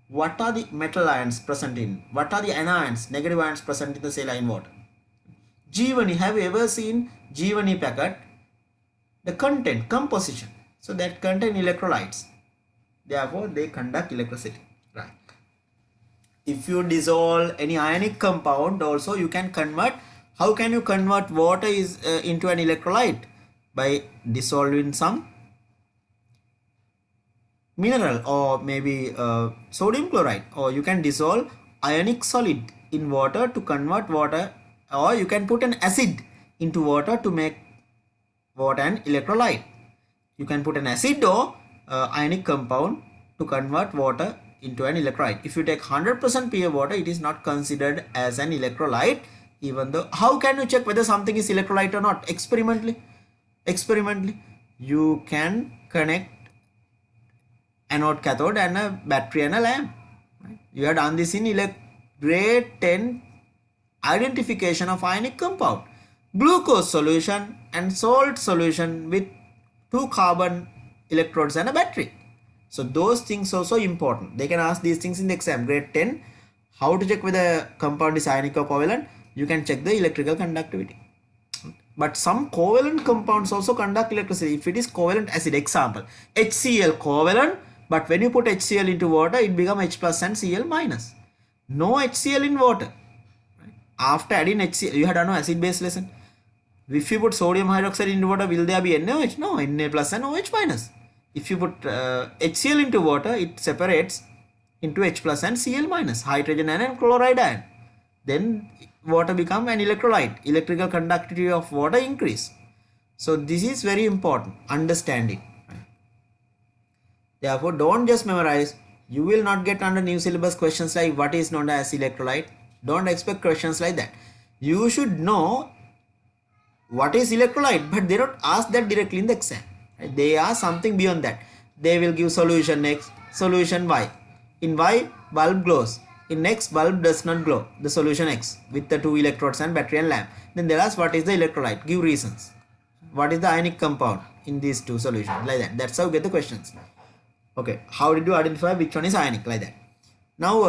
What are the metal ions present in? What are the anions, negative ions present in the saline water? Jeevani, have you ever seen Jeevani packet? The content, composition. So that contain electrolytes. Therefore, they conduct electricity. Right. If you dissolve any ionic compound also, you can convert. How can you convert water into an electrolyte? By dissolving some mineral or maybe sodium chloride, or you can dissolve ionic solid in water to convert water, or you can put an acid into water to make water an electrolyte. You can put an acid or ionic compound to convert water into an electrolyte. If you take 100% pure water, it is not considered as an electrolyte, even though. How can you check whether something is electrolyte or not? Experimentally, you can connect anode, cathode and a battery and a lamp. Right? You have done this in grade 10 identification of ionic compound. Glucose solution and salt solution with 2 carbon electrodes and a battery. So those things also important. They can ask these things in the exam. Grade 10, how to check whether compound is ionic or covalent? You can check the electrical conductivity. But some covalent compounds also conduct electricity. If it is covalent acid, example, HCl covalent, but when you put HCl into water, it becomes H plus and Cl minus. No HCl in water. Right? After adding HCl, you had done no acid base lesson. If you put sodium hydroxide into water, will there be NaOH? No, Na plus and OH minus. If you put HCl into water, it separates into H plus and Cl minus, hydrogen ion and chloride ion. Then water become an electrolyte. Electrical conductivity of water increase. So this is very important, understand it. Therefore, don't just memorize. You will not get under new syllabus questions like what is known as electrolyte. Don't expect questions like that. You should know what is electrolyte, but they don't ask that directly in the exam. Right? They ask something beyond that. They will give solution X, solution Y. In Y, bulb glows. In X, bulb does not glow. The solution X with the 2 electrodes and battery and lamp. Then they'll ask what is the electrolyte. Give reasons. What is the ionic compound in these two solutions? Like that. That's how you get the questions. Okay, how did you identify which one is ionic? Like that. Now,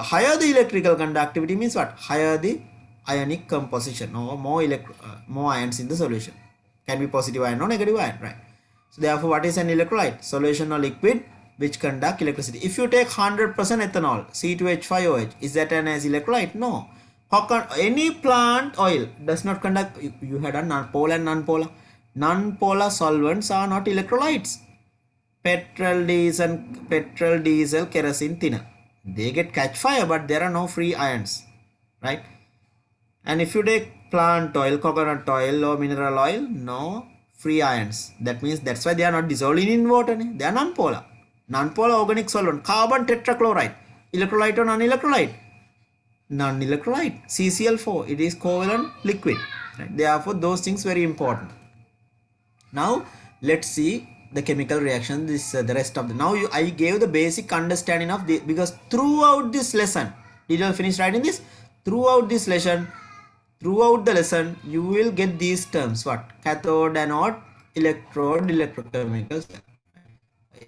higher the electrical conductivity means what? Higher the ionic composition, or more ions in the solution. Can be positive ion or negative ion, right? So therefore, what is an electrolyte? Solution or liquid which conduct electricity. If you take 100% ethanol, C2H5OH, is that an as electrolyte? No. Any plant oil does not conduct. You had a polar and non-polar. Non-polar solvents are not electrolytes. Petrol, diesel, kerosene, thinner. They get catch fire, but there are no free ions, right? And if you take plant oil, coconut oil or mineral oil, no free ions. That means that's why they are not dissolving in water. They are non-polar. Non-polar organic solvent. Carbon tetrachloride. Electrolyte or non-electrolyte? Non-electrolyte. CCl4. It is covalent liquid. Right? Therefore, those things very important. Now, let's see the chemical reaction. This the rest of the. Now, I gave the basic understanding of the, because throughout this lesson, did you all finish writing this? Throughout this lesson, throughout the lesson, you will get these terms. What? Cathode, anode, electrode, electrochemical.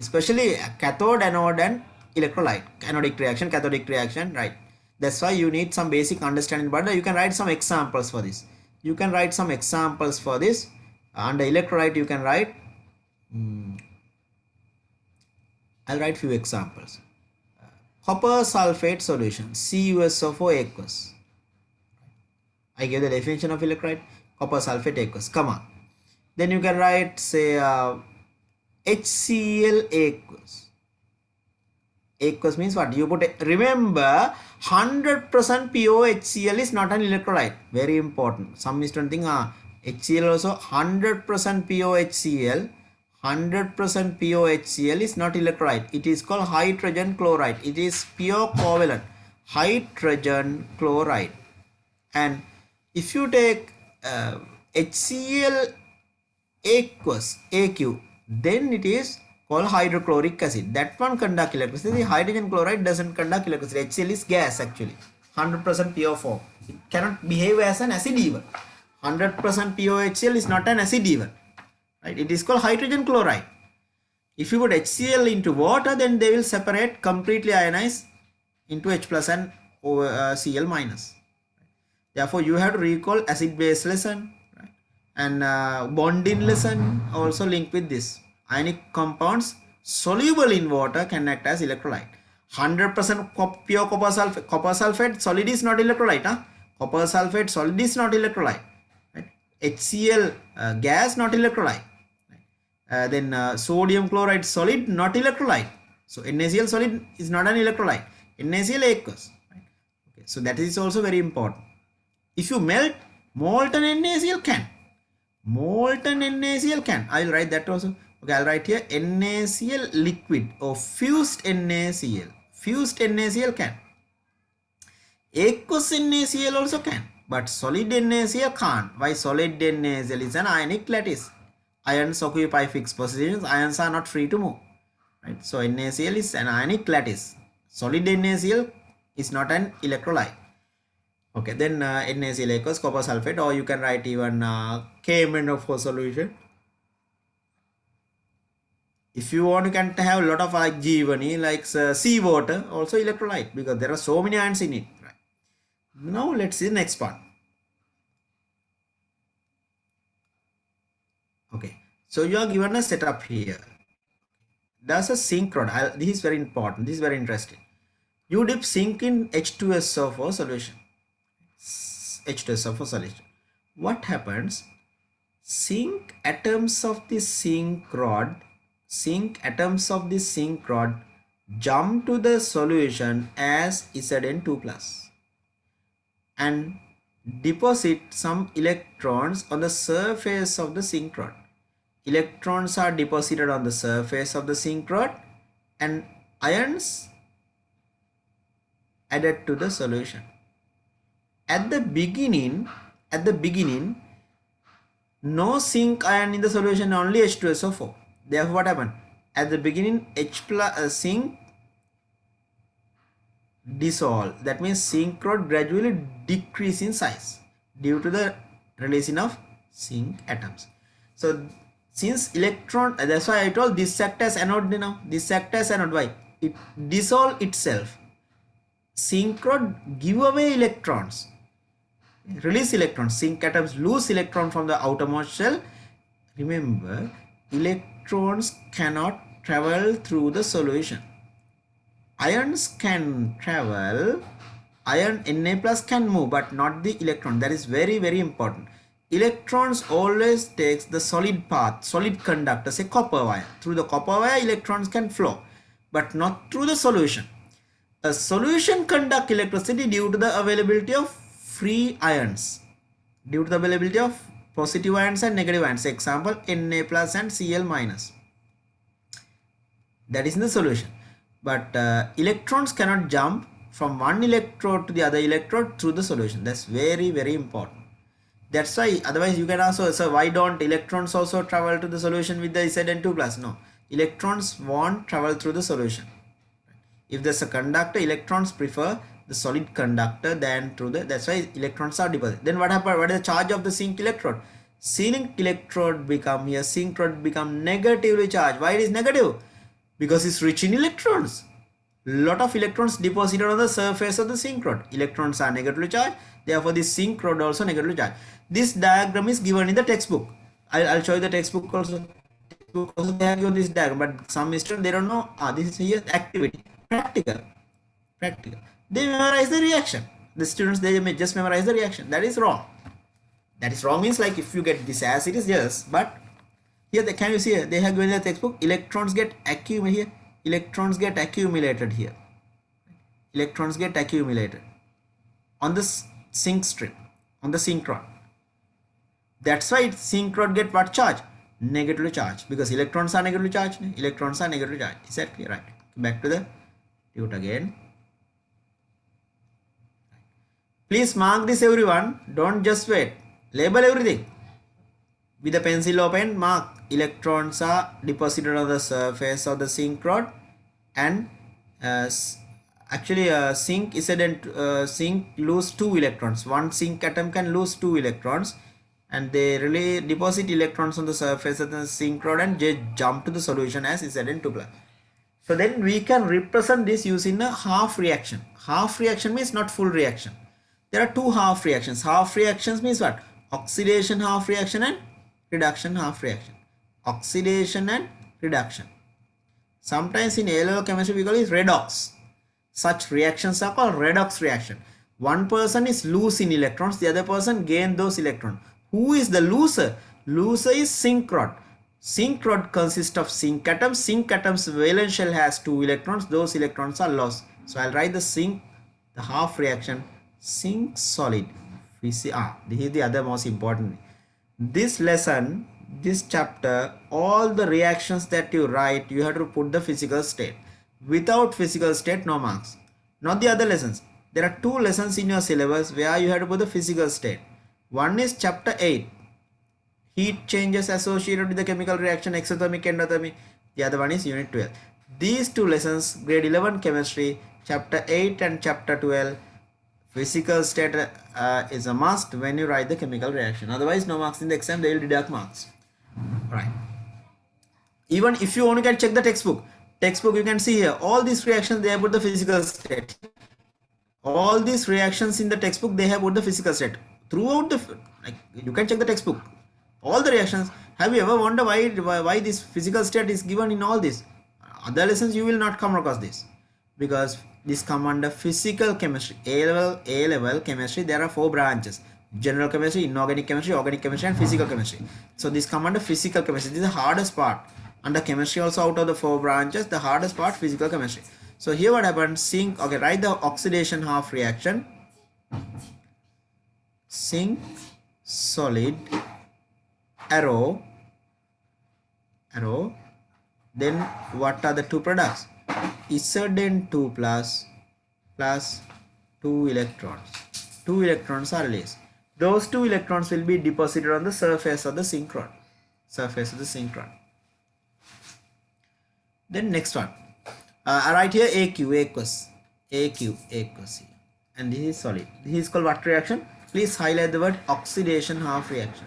Especially cathode, anode, and electrolyte. Anodic reaction, cathodic reaction, right? That's why you need some basic understanding. But you can write some examples for this. You can write some examples for this. Under electrolyte, you can write. I'll write few examples. Copper sulfate solution, CuSO4 aqueous. I gave the definition of electrolyte. Copper sulfate aqueous, comma. Then you can write, say, HCl aqueous. Aqueous means what? You put remember, 100% pure HCl is not an electrolyte. Very important. Some students think HCl also 100% pure HCl. 100% pure HCl is not electrolyte. It is called hydrogen chloride. It is pure covalent. Hydrogen chloride. And if you take HCl aqueous, AQ, then it is called hydrochloric acid. That one conduct electricity. Hydrogen chloride doesn't conduct electricity. HCl is gas actually. 100% pure form. It cannot behave as an acid even. 100% pure HCl is not an acid even. Right? It is called hydrogen chloride. If you put HCl into water, then they will separate, completely ionize into H plus and Cl minus. Therefore, you have to recall acid-base lesson, right? And bonding lesson also linked with this. Ionic compounds soluble in water can act as electrolyte. 100% pure copper sulfate. Copper sulfate solid is not electrolyte. Copper sulfate solid is not electrolyte. Right? HCl gas not electrolyte. Right? Then sodium chloride solid not electrolyte. So NaCl solid is not an electrolyte. NaCl aqueous. Right? Okay. So that is also very important. If you melt, molten NaCl can. Molten NaCl can. I will write that also. Okay, I'll write here NaCl liquid or fused NaCl. Fused NaCl can. Aqueous NaCl also can. But solid NaCl can't. Why? Solid NaCl is an ionic lattice. Ions occupy fixed positions. Ions are not free to move. Right? So NaCl is an ionic lattice. Solid NaCl is not an electrolyte. Okay, then NaCl aqueous, copper sulfate, or you can write even KMnO4 solution. If you want, you can have a lot of like Jeevani, like seawater, also electrolyte, because there are so many ions in it. Right? Now let's see the next part. Okay, so you are given a setup here. There's a sink rod. This is very important. This is very interesting. You dip sink in H2SO4 solution. H2SO4 solution. What happens? Zinc atoms of the zinc rod jump to the solution as Zn2+, and deposit some electrons on the surface of the zinc rod. Electrons are deposited on the surface of the zinc rod and ions added to the solution. At the beginning, no zinc ion in the solution, only H2SO4. Therefore, what happened? At the beginning, zinc dissolve. That means zinc rod gradually decrease in size due to the releasing of zinc atoms. So since electron, that's why I told this act as anode now. This act as anode. Why? It dissolve itself. Zinc rod give away electrons, release electrons. Zinc atoms lose electron from the outermost shell. Remember, electrons cannot travel through the solution. Ions can travel, ion Na plus can move, but not the electron. That is very, very important. Electrons always takes the solid path, solid conductor, say copper wire. Through the copper wire, electrons can flow, but not through the solution. A solution conduct electricity due to the availability of free ions, due to the availability of positive ions and negative ions. Example, Na plus and Cl minus. That is in the solution. But electrons cannot jump from one electrode to the other electrode through the solution. That's very, very important. That's why, otherwise you can also, so why don't electrons also travel to the solution with the Zn2 plus? No, electrons won't travel through the solution. If there's a conductor, electrons prefer the solid conductor than through the, that's why electrons are deposited. Then what happens? What is the charge of the zinc electrode? Zinc electrode become here, zinc rod become negatively charged. Why it is negative? Because it's rich in electrons. Lot of electrons deposited on the surface of the zinc rod. Electrons are negatively charged. Therefore, this zinc rod also negatively charged. This diagram is given in the textbook. I'll show you the textbook also. Textbook also they have given this diagram, but some students they don't know. This is here activity. Practical. They memorize the reaction. The students they may just memorize the reaction. That is wrong. That is wrong means like if you get this as it is, yes, but here can you see here they have given the textbook. Electrons get accumulated here. Electrons get accumulated here. Electrons get accumulated on the zinc strip, on the zinc rod. That's why zinc rod get what charge? Negatively charged, because electrons are negatively charged. Electrons are negatively charged. Is that clear? Right. Back to the tute again. Please mark this everyone. Don't just wait. Label everything. With the pencil or pen, mark. Electrons are deposited on the surface of the zinc rod, and zinc is zinc lose 2 electrons. One zinc atom can lose 2 electrons, and they really deposit electrons on the surface of the zinc rod and they jump to the solution as Zn2 plus. So then we can represent this using a half reaction. Half reaction means not full reaction. There are two half reactions. Half reactions means what? Oxidation half reaction and reduction half reaction. Oxidation and reduction. Sometimes in A-level chemistry we call it redox. Such reactions are called redox reaction. One person is losing electrons, the other person gain those electrons. Who is the loser? Loser is zinc rod. Zinc rod consists of zinc atoms. Zinc atoms valence shell has 2 electrons. Those electrons are lost. So I'll write the half reaction, zinc solid. This is the other most important. This lesson, this chapter, all the reactions that you write, you have to put the physical state. Without physical state, no marks. Not the other lessons. There are 2 lessons in your syllabus where you have to put the physical state. One is chapter 8, heat changes associated with the chemical reaction, exothermic, endothermic. The other one is unit 12. These 2 lessons, grade 11 chemistry, chapter 8 and chapter 12, physical state is a must when you write the chemical reaction. Otherwise, no marks in the exam, they will deduct marks. Right. Even if you only can check the textbook, you can see here all these reactions they have put the physical state. All these reactions in the textbook they have put the physical state. Throughout the you can check the textbook. All the reactions. Have you ever wondered why this physical state is given in all this? Other lessons you will not come across this, because this come under physical chemistry. A-level chemistry, there are 4 branches: general chemistry, inorganic chemistry, organic chemistry, and physical chemistry. So this come under physical chemistry. This is the hardest part. Under chemistry also, out of the 4 branches, the hardest part physical chemistry. So here what happens, zinc, okay, write the oxidation half reaction. zinc solid arrow. Then what are the two products? Zn2 plus 2 electrons. 2 electrons are released. Those 2 electrons will be deposited on the surface of the synchron. Then next one. I write here aqueous, and this is solid. This is called what reaction? Please highlight the word oxidation half reaction.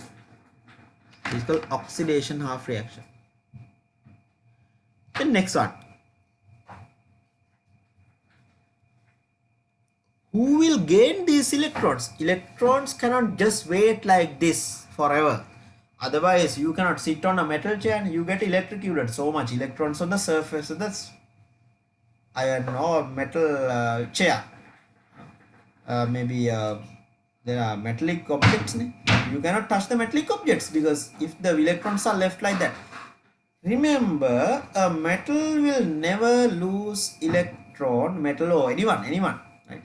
This is called oxidation half reaction. Then next one. Who will gain these electrons? Electrons cannot just wait like this forever. Otherwise, you cannot sit on a metal chair and you get electrocuted. So much electrons on the surface of this iron or metal chair. Maybe there are metallic objects. You cannot touch the metallic objects because if the electrons are left like that. Remember, a metal will never lose electron, metal or anyone, right?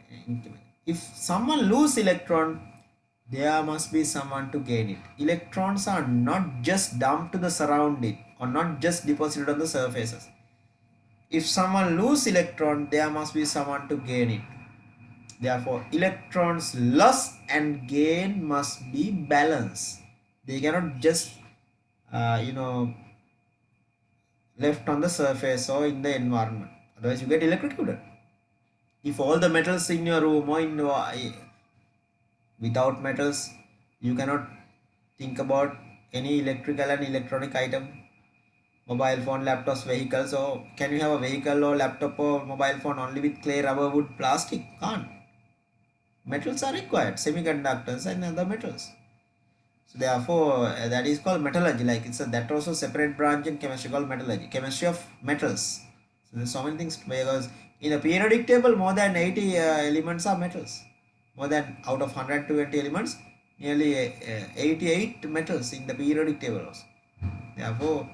If someone lose electron, there must be someone to gain it. Electrons are not just dumped to the surrounding or not just deposited on the surfaces. If someone lose electron, there must be someone to gain it. Therefore, electrons loss and gain must be balanced. They cannot just left on the surface or in the environment. Otherwise, you get electrocuted. If all the metals in your room or in your, without metals, you cannot think about any electrical and electronic item, mobile phone, laptops, vehicles. Or can you have a vehicle or laptop or mobile phone only with clay, rubber, wood, plastic? Can't. Metals are required, semiconductors and other metals. So therefore, that is called metallurgy. Like it's that also separate branch in chemistry called metallurgy, chemistry of metals. So there's so many things because in a periodic table, more than 80 elements are metals. More than out of 120 elements, nearly 88 metals in the periodic table also. Therefore,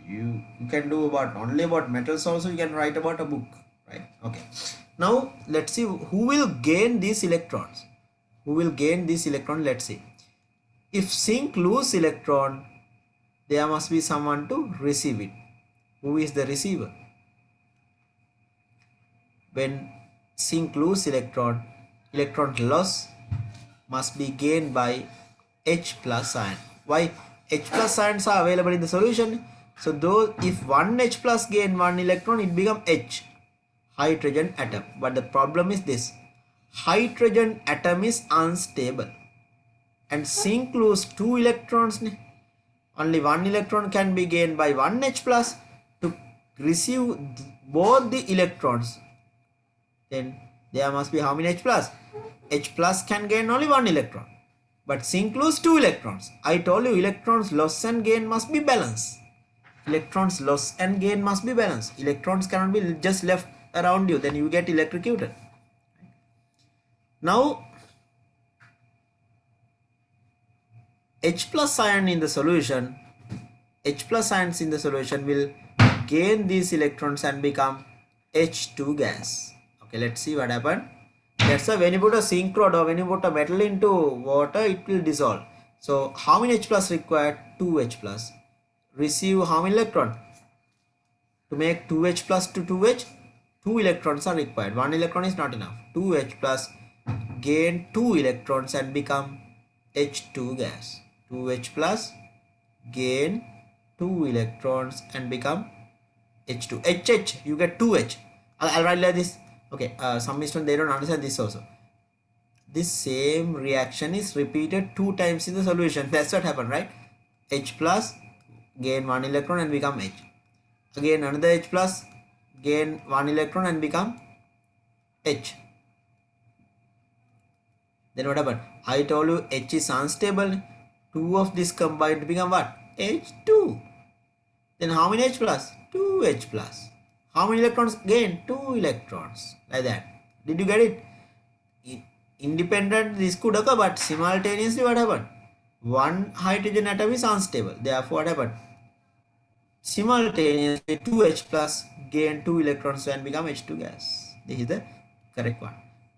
you can do only about metals also. You can write about a book, right? Okay. Now let's see who will gain these electrons. Let's see. If zinc lose electron, there must be someone to receive it. Who is the receiver? When zinc lose electron loss must be gained by H plus ion. Why? H plus ions are available in the solution. So though if one H plus gain one electron, it become H, hydrogen atom. But the problem is this: hydrogen atom is unstable. And zinc lose 2 electrons. Only 1 electron can be gained by 1 H plus to receive both the electrons. Then there must be how many H plus? H plus can gain only 1 electron. But zinc lose 2 electrons. I told you electrons loss and gain must be balanced. Electrons loss and gain must be balanced. Electrons cannot be just left around you. Then you get electrocuted. Now, H plus ion in the solution, H plus ions in the solution will gain these electrons and become H2 gas. Okay, let's see what happened. That's why when you put a zinc rod or when you put a metal into water, it will dissolve. So how many H plus required? 2H plus. Receive how many electron? To make 2H plus to 2H, 2 electrons are required. 1 electron is not enough. 2H plus gain 2 electrons and become H2 gas. 2H plus gain 2 electrons and become H2. HH, you get 2H. I'll write like this. Okay, some students they don't understand this also. This same reaction is repeated 2 times in the solution. That's what happened, right? H plus gain 1 electron and become H. Again another H plus gain 1 electron and become H. Then what happened? I told you H is unstable. 2 of this combined to become what? H2. Then how many H plus? 2H plus. How many electrons gain? 2 electrons. Like that. Did you get it? Independent this could occur, but simultaneously what happened? One hydrogen atom is unstable. Therefore what happened? Simultaneously 2H plus gain 2 electrons and become H2 gas. This is the correct one.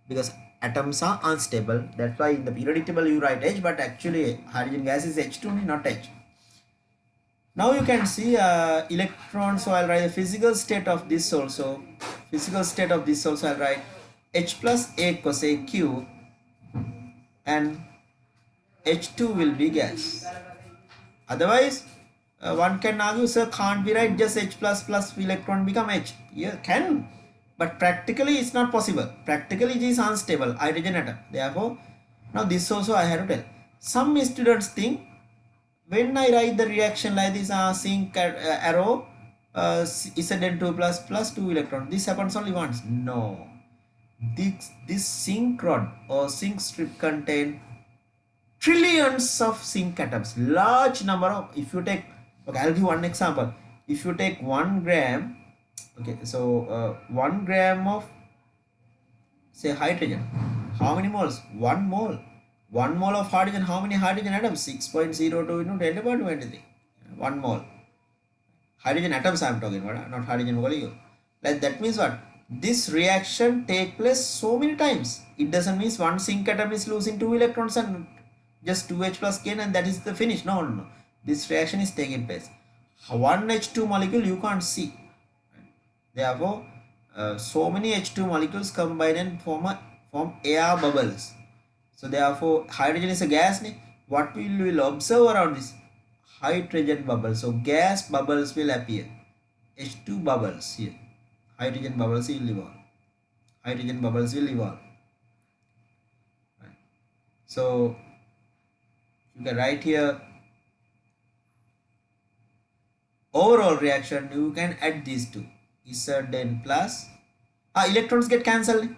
Because atoms are unstable. That's why in the periodic table you write H, but actually hydrogen gas is H2 only, not H. Now you can see electrons, so I'll write the physical state of this also. Physical state of this also I'll write H plus aqueous AQ, and H2 will be gas. Otherwise, one can argue, sir, can't be right, just H plus plus electron become H. Yeah, can. But practically it's not possible. Practically it is unstable, hydrogen atom. Therefore, now this also I have to tell. Some students think when I write the reaction like this, zinc arrow, Zn2 plus 2 electron. This happens only once. No. This zinc rod or zinc strip contain trillions of zinc atoms. Large number of, if you take, okay, I'll give one example. If you take 1 gram, okay, so 1 gram of, say, hydrogen, how many moles? 1 mole. 1 mole of hydrogen, how many hydrogen atoms? 6.02 into 10 to the power 23. 1 mole. Hydrogen atoms I am talking about, not hydrogen molecule. Like that means what? This reaction take place so many times. It doesn't mean one zinc atom is losing 2 electrons and just 2H plus gain and that is the finish. No, no, no. This reaction is taking place. One H2 molecule you can't see. Therefore, so many H2 molecules combine and form air bubbles. So therefore, hydrogen is a gas. What we will observe around this? Hydrogen bubbles. So gas bubbles will appear. H2 bubbles here. Hydrogen bubbles will evolve. Hydrogen bubbles will evolve. Right. So you can write here overall reaction. You can add these two. Zn plus. Electrons get cancelled.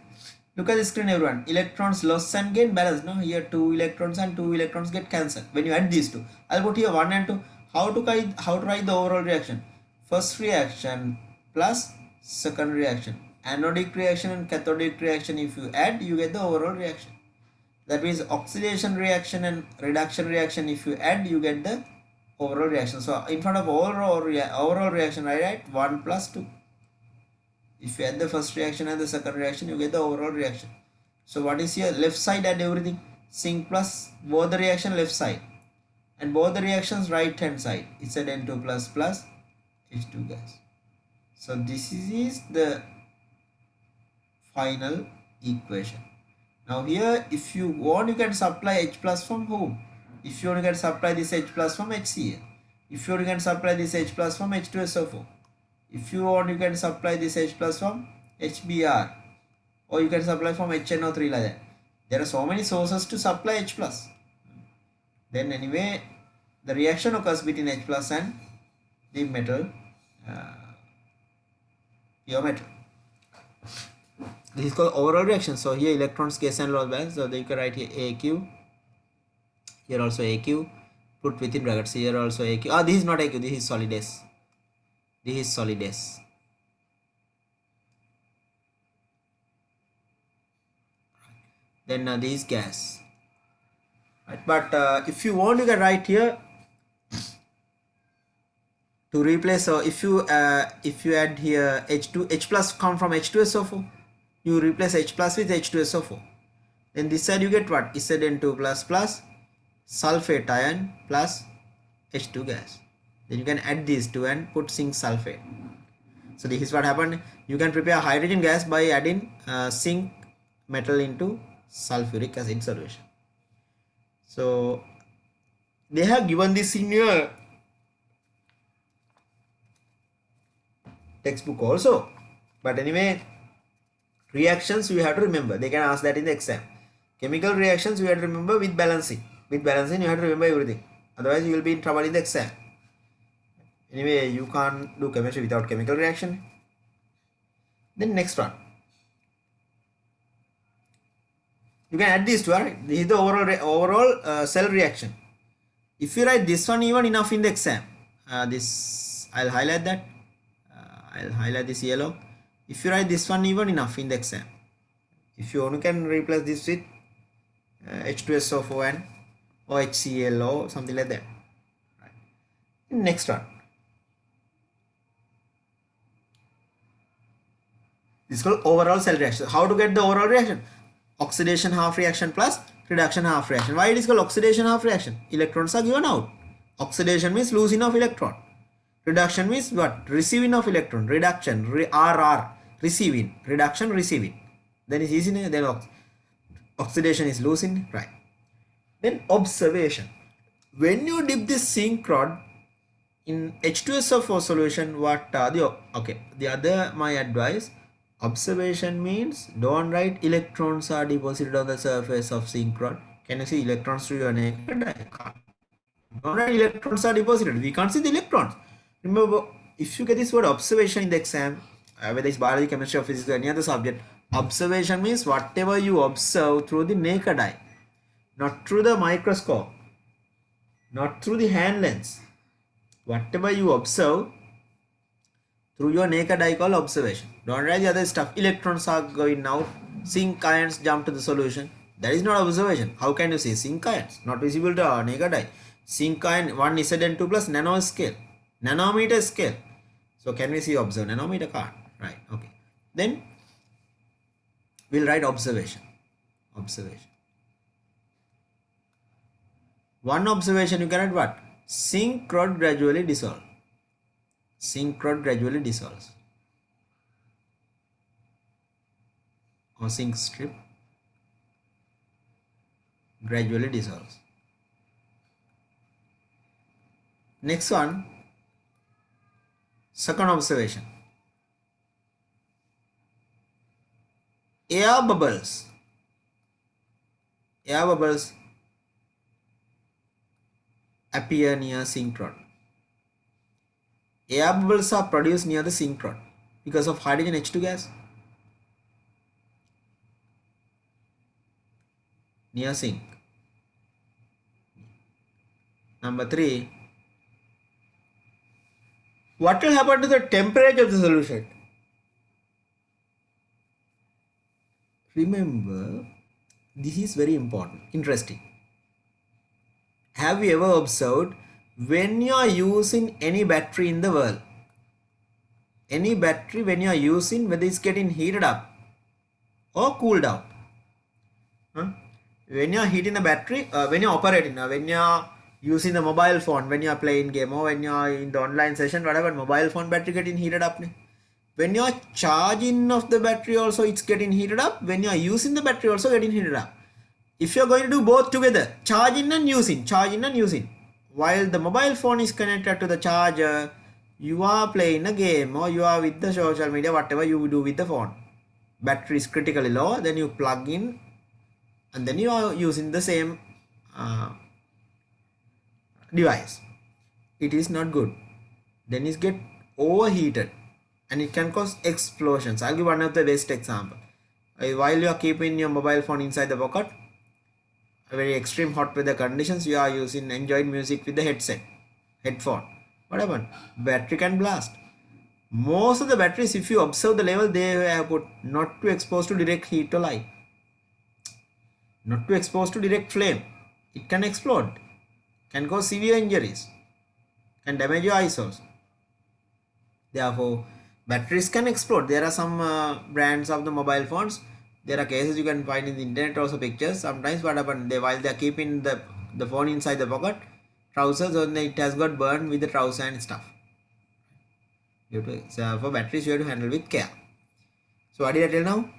Look at the screen, everyone. Electrons loss and gain balance. No, here 2 electrons and 2 electrons get cancelled when you add these two. I'll put here 1 and 2. How to write the overall reaction? First reaction plus second reaction. Anodic reaction and cathodic reaction. If you add, you get the overall reaction. That means oxidation reaction and reduction reaction. If you add, you get the overall reaction. So in front of overall reaction, I write 1 plus 2. If you add the first reaction and the second reaction, you get the overall reaction. So what is here? Left side add everything. Zinc plus both the reaction left side. And both the reactions right hand side. It's at N2 plus plus H2 gas. So this is the final equation. Now here, if you want, you can supply H plus from whom? If you want, you can supply this H plus from HCl. If you want, you can supply this H plus from H2SO4. If you want, you can supply this H plus from HBr, or you can supply from HNO3 like that. There are so many sources to supply H plus. Then anyway, the reaction occurs between H plus and the metal, pure metal. This is called overall reaction. So here electrons, gas and loss balance. So you can write here AQ. Here also AQ. Put within brackets. Here also AQ. This is not AQ. This is solid S. This is solid S. Then this is gas. Right. But if you want, you can write here to replace. So if you add here H plus come from H2SO4, you replace H plus with H2SO4. Then this side you get what? Zn2 plus plus sulfate ion plus H2 gas. Then you can add these two and put zinc sulfate. So this is what happened. You can prepare hydrogen gas by adding zinc metal into sulfuric acid solution. So they have given this in your textbook also. But anyway, reactions you have to remember. They can ask that in the exam. Chemical reactions you have to remember with balancing. With balancing you have to remember everything. Otherwise you will be in trouble in the exam. Anyway, you can't do chemistry without chemical reaction. Then next one. You can add these two, right? This is the overall cell reaction. If you write this one even enough in the exam, this I'll highlight that. I'll highlight this yellow. If you write this one even enough in the exam, if you only can replace this with H2SO4 and or HCl or something like that. Right. Next one. This is called overall cell reaction. How to get the overall reaction? Oxidation half reaction plus reduction half reaction. Why it is called oxidation half reaction? Electrons are given out. Oxidation means losing of electron. Reduction means what? Receiving of electron. Reduction, RR, receiving. Reduction, receiving. Then it's easy. Then oxidation is losing, right? Then observation. When you dip this zinc rod in H2SO4 solution, what are the other my advice, observation means don't write electrons are deposited on the surface of zinc rod. Can you see electrons through your naked eye? Don't write electrons are deposited. We can't see the electrons. Remember, if you get this word observation in the exam, whether it's biology, chemistry, or physics, or any other subject, observation means whatever you observe through the naked eye, not through the microscope, not through the hand lens. Whatever you observe through your naked eye called observation. Don't write the other stuff. Electrons are going out. Zinc ions jump to the solution. That is not observation. How can you see zinc ions? Not visible to our naked eye. Zinc ion 1 Zn2 plus nanoscale. Nanometer scale. So can we see observe? Nanometer can't. Right. Okay. Then we'll write observation. Observation. One observation you can write what? Zinc rod gradually dissolve. Zinc rod gradually dissolves. Or zinc strip gradually dissolves. Next one, second observation. Air bubbles. Air bubbles appear near zinc rod. Air bubbles are produced near the zinc rod because of hydrogen H2 gas. Near zinc. Number 3. What will happen to the temperature of the solution? Remember, this is very important, interesting. Have you ever observed when you are using any battery in the world, any battery when you are using, whether it's getting heated up or cooled down? When you are heating a battery, when you are operating, when you are using the mobile phone, when you are playing game or when you are in the online session, whatever, mobile phone battery getting heated up. When you are charging of the battery also, it's getting heated up. When you are using the battery also getting heated up. If you are going to do both together, charging and using, while the mobile phone is connected to the charger, you are playing a game or you are with the social media, whatever you do with the phone. Battery is critically low, then you plug in and then you are using the same device. It is not good. Then it get overheated and it can cause explosions. I'll give one of the best example. While you are keeping your mobile phone inside the pocket, very extreme hot weather conditions, you are enjoying music with the headphone. What happened? Battery can blast. Most of the batteries, if you observe the level, they have put not to expose to direct heat or light, not to expose to direct flame. It can explode, can cause severe injuries, can damage your eyes also. Therefore, batteries can explode. There are some brands of the mobile phones. There are cases you can find in the internet also, pictures. Sometimes what happens, while they are keeping the phone inside the pocket, trousers, and it has got burned with the trouser and stuff. So for batteries, you have to handle with care. So what did I tell now?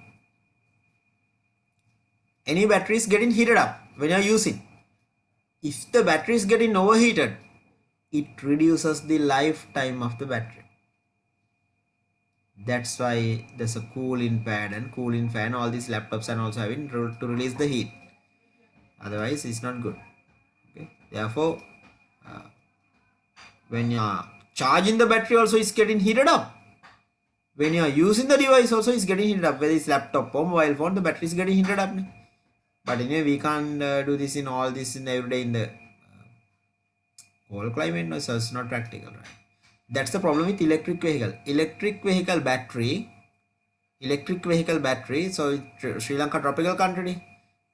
Any battery is getting heated up when you are using. If the battery is getting overheated, it reduces the lifetime of the battery. That's why there's a cooling pad and cooling fan. All these laptops are also having to release the heat. Otherwise, it's not good. Okay. Therefore, when you are charging the battery, also it's getting heated up. When you are using the device, also it's getting heated up. Whether it's laptop or mobile phone, the battery is getting heated up. But anyway, we can't do this in all this in every day in the whole climate. No, so it's not practical, right? That's the problem with electric vehicle. Electric vehicle battery. So Sri Lanka tropical country.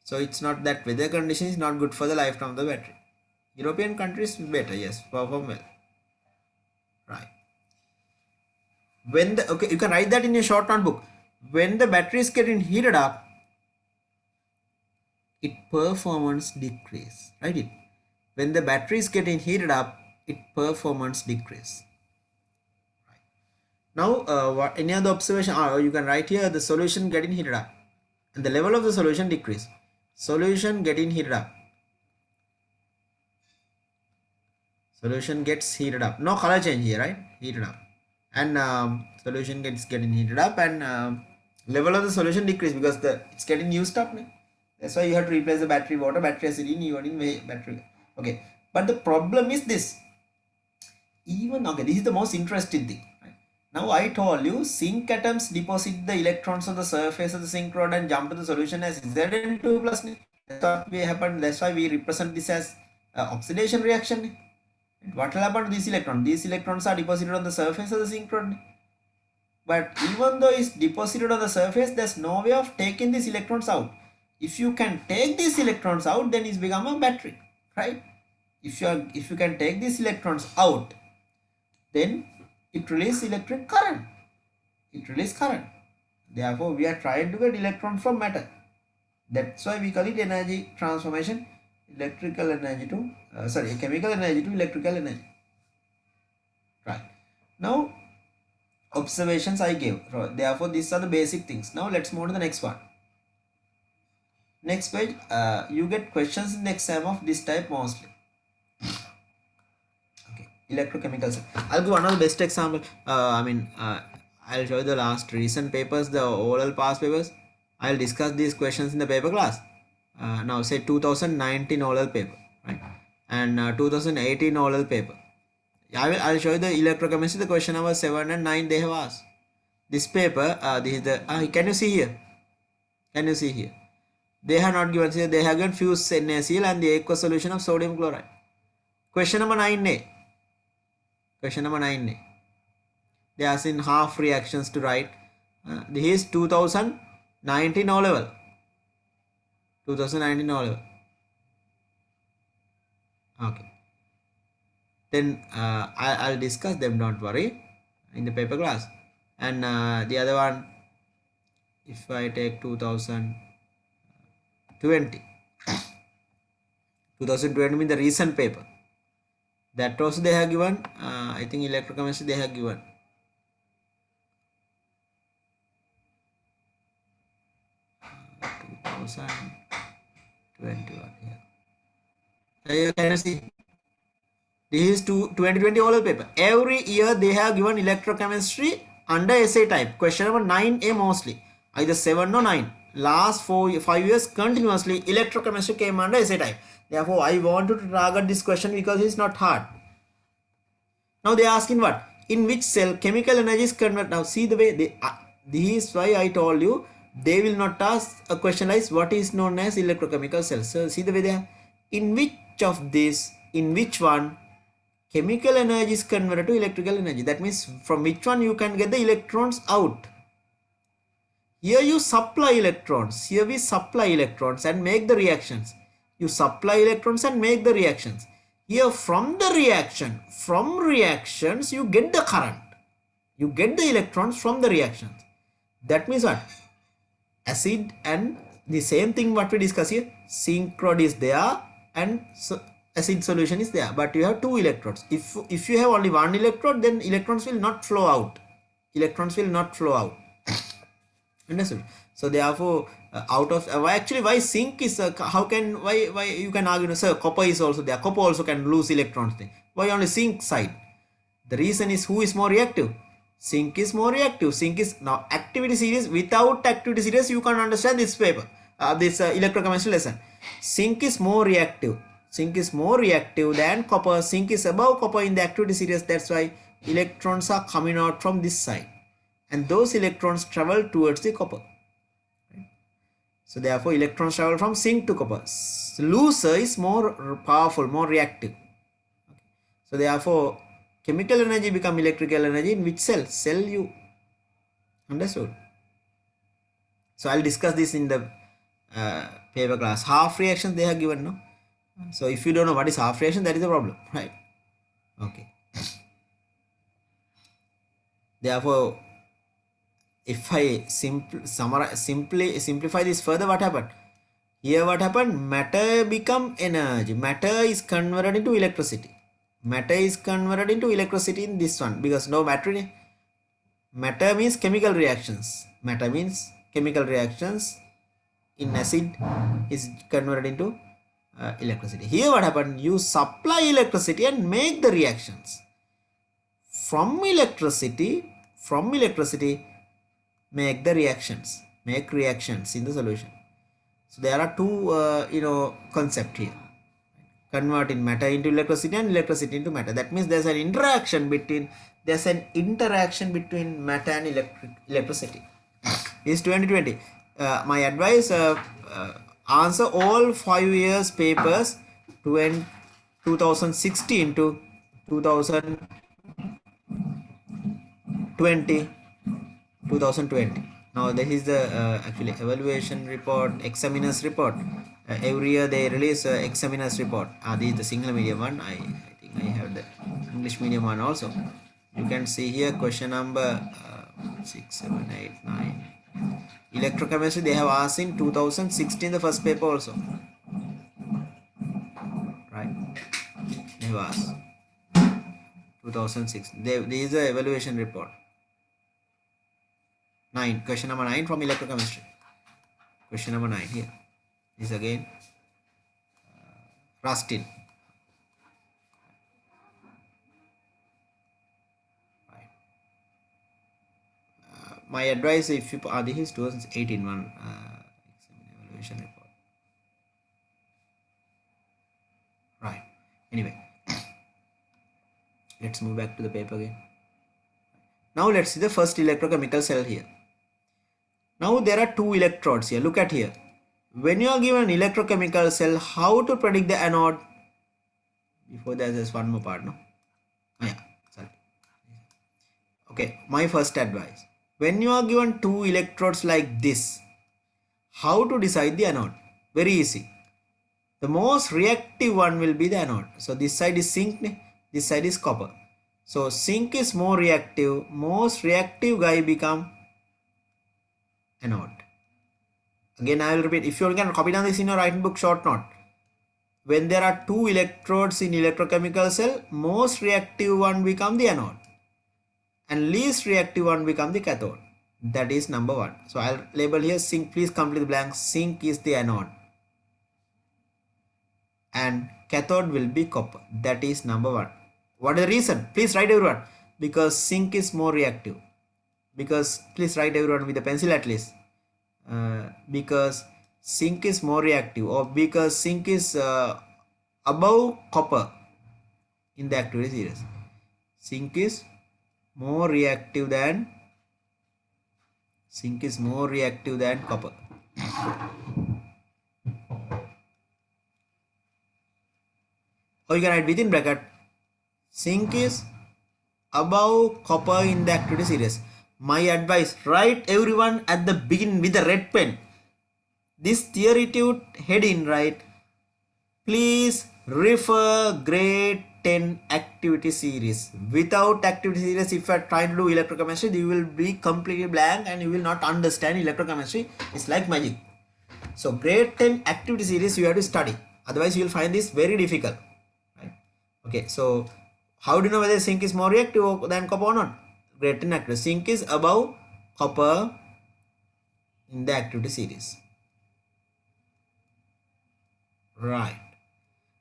So it's not that weather condition is not good for the lifetime of the battery. European countries better, yes, perform well. Right. When you can write that in a short notebook. When the battery is getting heated up, its performance decrease, right? When the battery is getting heated up, its performance decrease. Now, any other observation? You can write here the solution getting heated up and the level of the solution decrease. Solution getting heated up. Solution gets heated up. No color change here, right? Heated up. And solution gets getting heated up and level of the solution decrease because it's getting used up. That's why you have to replace the battery water, battery acid in iodine battery. Okay. But the problem is this. Okay, this is the most interesting thing. Right? Now I told you zinc atoms deposit the electrons on the surface of the zinc rod and jump to the solution as Zn2 plus. That's what we happen. That's why we represent this as oxidation reaction. What will happen to these electrons? These electrons are deposited on the surface of the zinc rod. But even though it's deposited on the surface, there's no way of taking these electrons out. If you can take these electrons out, then it's become a battery, right? If you can take these electrons out, then it releases electric current. It releases current. Therefore, we are trying to get electron from matter. That's why we call it energy transformation, chemical energy to electrical energy. Right. Now, observations I gave. Therefore, these are the basic things. Now, let's move to the next one. Next page, you get questions in the exam of this type mostly. Okay, electrochemicals. I'll give one of the best example. I'll show you the last recent papers, the oral past papers. I'll discuss these questions in the paper class. Now say 2019 oral paper, right? And 2018 oral paper. I'll show you the electrochemistry. The question number 7 and 9 they have asked. This paper, this is the. Can you see here? Can you see here? They have not given. Here they have given fused NaCl and the aqueous solution of sodium chloride. Question number 9A. Question number 9A. They are in half reactions to write. This is 2019 O level. 2019 O level. Okay. Then I'll discuss them, don't worry, in the paper class. And the other one, if I take 2020 means the recent paper. That also they have given. I think electrochemistry they have given. 2021. Yeah. Can you see? This is 2020 oral paper. Every year they have given electrochemistry under essay type. Question number 9A mostly. Either 7 or 9. Last 5 years continuously electrochemistry came under essay type. Therefore, I want to target this question because it's not hard. Now they are asking what? In which cell chemical energy is converted? Now see the way they. This is why I told you they will not ask a question like what is known as electrochemical cells. So see the way they are. In which of this? In which one? Chemical energy is converted to electrical energy. That means from which one you can get the electrons out. Here you supply electrons. Here we supply electrons and make the reactions. You supply electrons and make the reactions. Here from the reactions you get the current. You get the electrons from the reactions. That means what? Acid and the same thing what we discuss here. Zinc rod is there and acid solution is there, but you have 2 electrodes. If you have only 1 electrode, then electrons will not flow out. Electrons will not flow out. Understood? So therefore, why zinc is why you can argue, sir, copper is also there. Copper also can lose electrons. Why only zinc side? The reason is who is more reactive? Zinc is more reactive. Zinc is now activity series. Without activity series, you can't understand this paper. This electrochemistry lesson. Zinc is more reactive. Zinc is more reactive than copper. Zinc is above copper in the activity series. That's why electrons are coming out from this side. And those electrons travel towards the copper. Right? So therefore, electrons travel from zinc to copper. Loser is more powerful, more reactive. Okay. So therefore, chemical energy become electrical energy in which cell? Cell U. Understood? So I'll discuss this in the paper class. Half reactions they have given, no? So if you don't know what is half reaction, that is the problem, right? Okay. Therefore, if I simplify this further, what happened? Here what happened? Matter become energy. Matter is converted into electricity. Matter is converted into electricity in this one because no matter. Matter means chemical reactions. Matter means chemical reactions in acid is converted into electricity. Here what happened? You supply electricity and make the reactions. From electricity, make the reactions. Make reactions in the solution. So there are two concept here. Converting matter into electricity and electricity into matter. That means there's an interaction between matter and electricity. It's 2020. My advice: answer all 5 years papers 2016 to 2020. 2020. Now this is the actually evaluation report, examiners report. Every year they release examiners report. This is the single medium one. I think I have the English medium one also. You can see here question number 6, 7, 8, 9. Electrochemistry they have asked in 2016 the first paper also. Right? They have asked 2006. This is the evaluation report. 9. Question number 9 from electrochemistry. Question number 9 here. This again Rustin. Right. My advice, if you this is 2018 one evaluation report. Right. Anyway, let's move back to the paper again. Now let's see the first electrochemical cell here. Now there are two electrodes here. Look at here. When you are given an electrochemical cell, how to predict the anode? Before that, there's one more part, no? Oh, yeah, sorry. Okay, my first advice. When you are given two electrodes like this, how to decide the anode? Very easy. The most reactive one will be the anode. So this side is zinc, this side is copper. So zinc is more reactive. Most reactive guy become anode. Again, I will repeat. If you can copy down this in your writing book short note. When there are two electrodes in electrochemical cell, most reactive one become the anode and least reactive one become the cathode. That is number 1. So I'll label here zinc. Please complete the blank. Zinc is the anode and cathode will be copper. That is number 1. What is the reason? Please write everyone. Because zinc is more reactive. Because please write everyone with a pencil at least. Because zinc is more reactive, or because zinc is above copper in the activity series. Zinc is more reactive than copper. Or you can write within bracket, zinc is above copper in the activity series. My advice, write everyone at the beginning with a red pen. This theory to heading, right? Please refer grade 10 activity series. Without activity series, if you are trying to do electrochemistry, you will be completely blank and you will not understand electrochemistry. It's like magic. So grade 10 activity series you have to study. Otherwise, you will find this very difficult. Right? Okay, so how do you know whether zinc is more reactive than copper or not? Grade 10 activity. Zinc is above copper in the activity series. Right.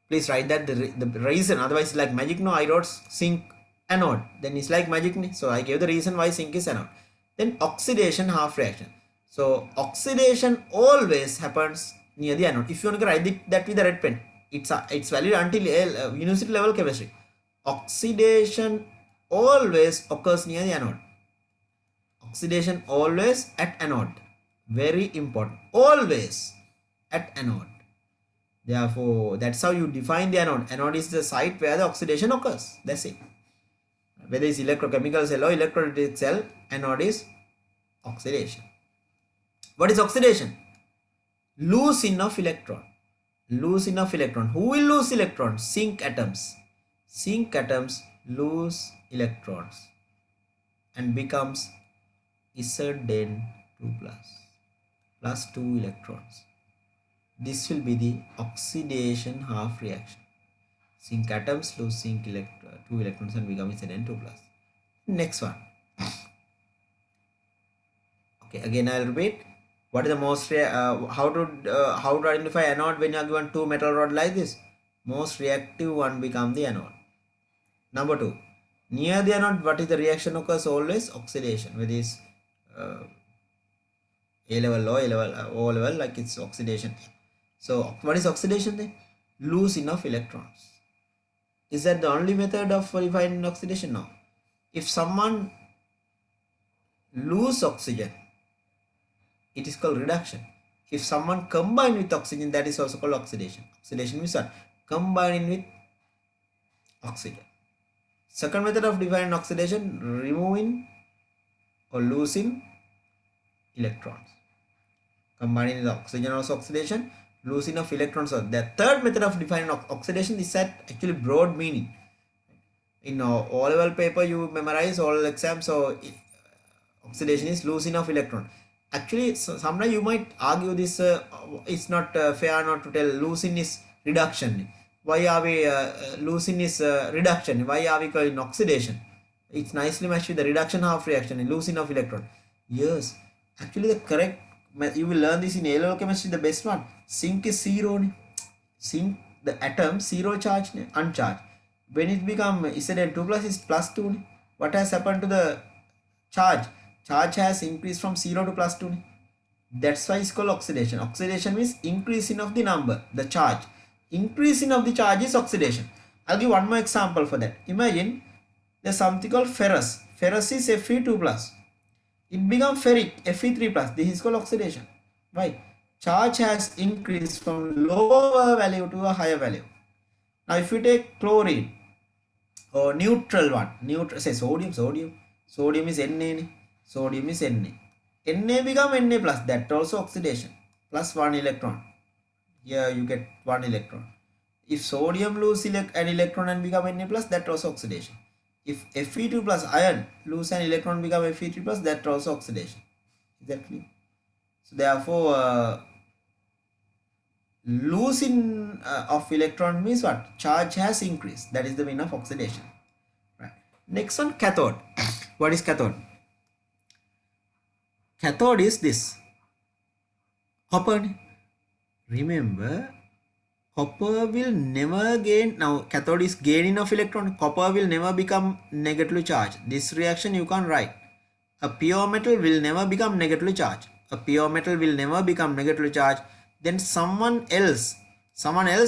Please write that the reason. Otherwise, it's like magic. No, I wrote zinc anode. Then it's like magic. So I gave the reason why zinc is anode. Then oxidation half reaction. So oxidation always happens near the anode. If you want to write that with the red pen, it's valid until university level chemistry. Oxidation always occurs near the anode. Oxidation always at anode. Very important. Always at anode. Therefore, that's how you define the anode. Anode is the site where the oxidation occurs. That's it. Whether it's electrochemical cell or electrolytic cell, anode is oxidation. What is oxidation? Losing of electron. Losing of electron. Who will lose electrons? Zinc atoms. Zinc atoms lose electrons and becomes Zn2 plus 2 electrons. This will be the oxidation half reaction. Zinc atoms lose zinc 2 electrons and become Zn2 plus. Next one. Okay, again I'll repeat. What is the most how to identify anode when you are given two metal rod like this? Most reactive one become the anode. Number two, near the anode, what is the reaction occurs always? Oxidation, whether it's uh, A level, low, A level, O level, like it's oxidation. So what is oxidation then? Lose enough electrons. Is that the only method of refining oxidation? No. If someone lose oxygen, it is called reduction. If someone combine with oxygen, that is also called oxidation. Oxidation means what? Combining with oxygen. Second method of defining oxidation, removing or losing electrons. Combining with oxygen also oxidation, losing of electrons. The third method of defining oxidation is that actually broad meaning. In all level paper you memorize all exams, so oxidation is losing of electron. Actually, so sometimes you might argue this it's not fair not to tell losing is reduction. Why are we losing is reduction? Why are we calling oxidation? It's nicely matched with the reduction half reaction, losing of electron. Yes, actually the correct, you will learn this in electrochemistry, the best one. Zinc is zero. Zinc, the atom zero charge, uncharged. When it become Zn2 plus is plus 2. What has happened to the charge? Charge has increased from 0 to plus 2. That's why it's called oxidation. Oxidation means increasing of the number, the charge. Increasing of the charge is oxidation. I'll give one more example for that. Imagine there's something called ferrous. Ferrous is Fe2 plus. It becomes ferric, Fe3 plus. This is called oxidation. Why? Charge has increased from lower value to a higher value. Now if you take chlorine or neutral one, neutral, say sodium is Na, sodium is Na. Na become Na plus, that also oxidation, plus 1 electron. Here you get 1 electron. If sodium lose an electron and become Na plus, that also oxidation. If Fe2 plus iron lose an electron become Fe3 plus, that also oxidation. Is that clear? So therefore losing of electron means what? Charge has increased. That is the meaning of oxidation. Right. Next one, cathode. What is cathode? Cathode is this. Copper. Remember, copper will never gain. Now cathode is gaining of electron. Copper will never become negatively charged. This reaction you can't write. A pure metal will never become negatively charged. A pure metal will never become negatively charged. Then someone else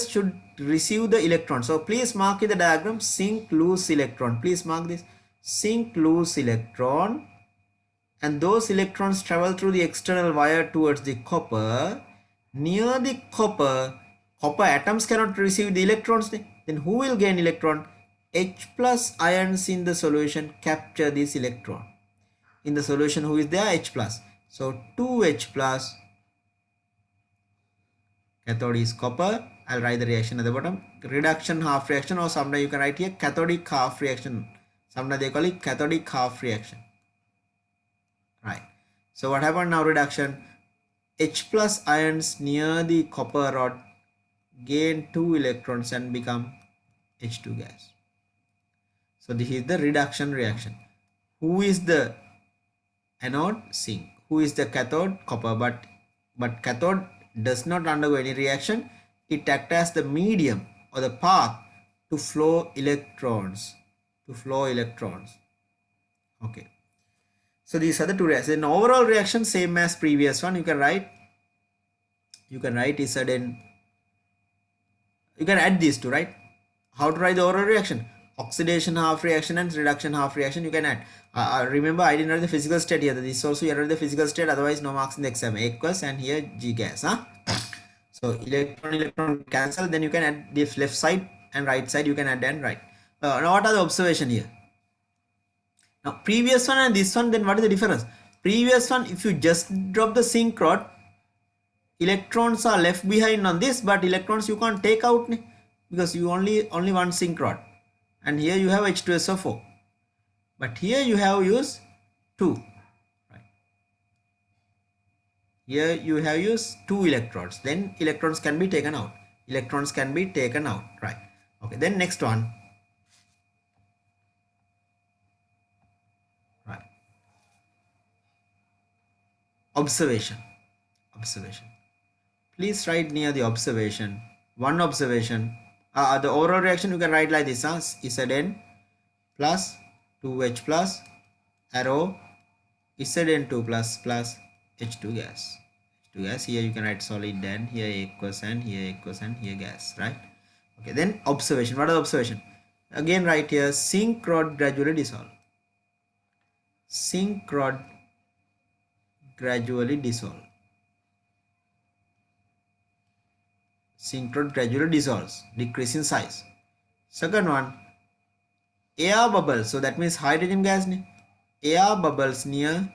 should receive the electron. So please mark in the diagram, zinc lose electron. Please mark this, zinc lose electron, and those electrons travel through the external wire towards the copper. Near the copper atoms cannot receive the electrons. Then who will gain electron? H plus ions in the solution capture this electron. In the solution, who is there? H plus. So 2H plus, cathode is copper. I'll write the reaction at the bottom. Reduction half reaction, or sometimes you can write here cathodic half reaction. Sometimes they call it cathodic half reaction. Right. So what happened now? Reduction. H plus ions near the copper rod gain 2 electrons and become H2 gas. So this is the reduction reaction. Who is the anode? Zinc. Who is the cathode? Copper. But cathode does not undergo any reaction. It acts as the medium or the path to flow electrons. Okay. So these are the two reactions. An overall reaction same as previous one. You can write Zn. You can add these two, right? How to write the overall reaction? Oxidation half reaction and reduction half reaction you can add. Remember, I didn't write the physical state here. This also you write the physical state, otherwise no marks in the exam. Aqueous and here G gas. So electron cancel, then you can add this left side and right side, you can add and write. Now what are the observation here? Now previous one and this one, then what is the difference? Previous one, if you just drop the zinc rod, electrons are left behind on this, but electrons you can't take out because you only one zinc rod, and here you have H2SO4, but here you have used 2, right? Here you have used 2 electrodes. Then electrons can be taken out. Electrons can be taken out. Right. Okay. Then next one. Right. Observation. Observation. Please write near the observation. One observation. The overall reaction you can write like this. Zn plus 2H plus arrow Zn2 plus plus H2 gas. H2 gas. Here you can write solid, then here aqueous, and here aqueous, and here gas. Right. Okay. Then observation. What is observation? Again write here zinc rod gradually dissolve. Zinc rod gradually dissolve. Zinc rod gradually dissolves, decrease in size. Second one, air bubbles. So that means hydrogen gas. Air bubbles near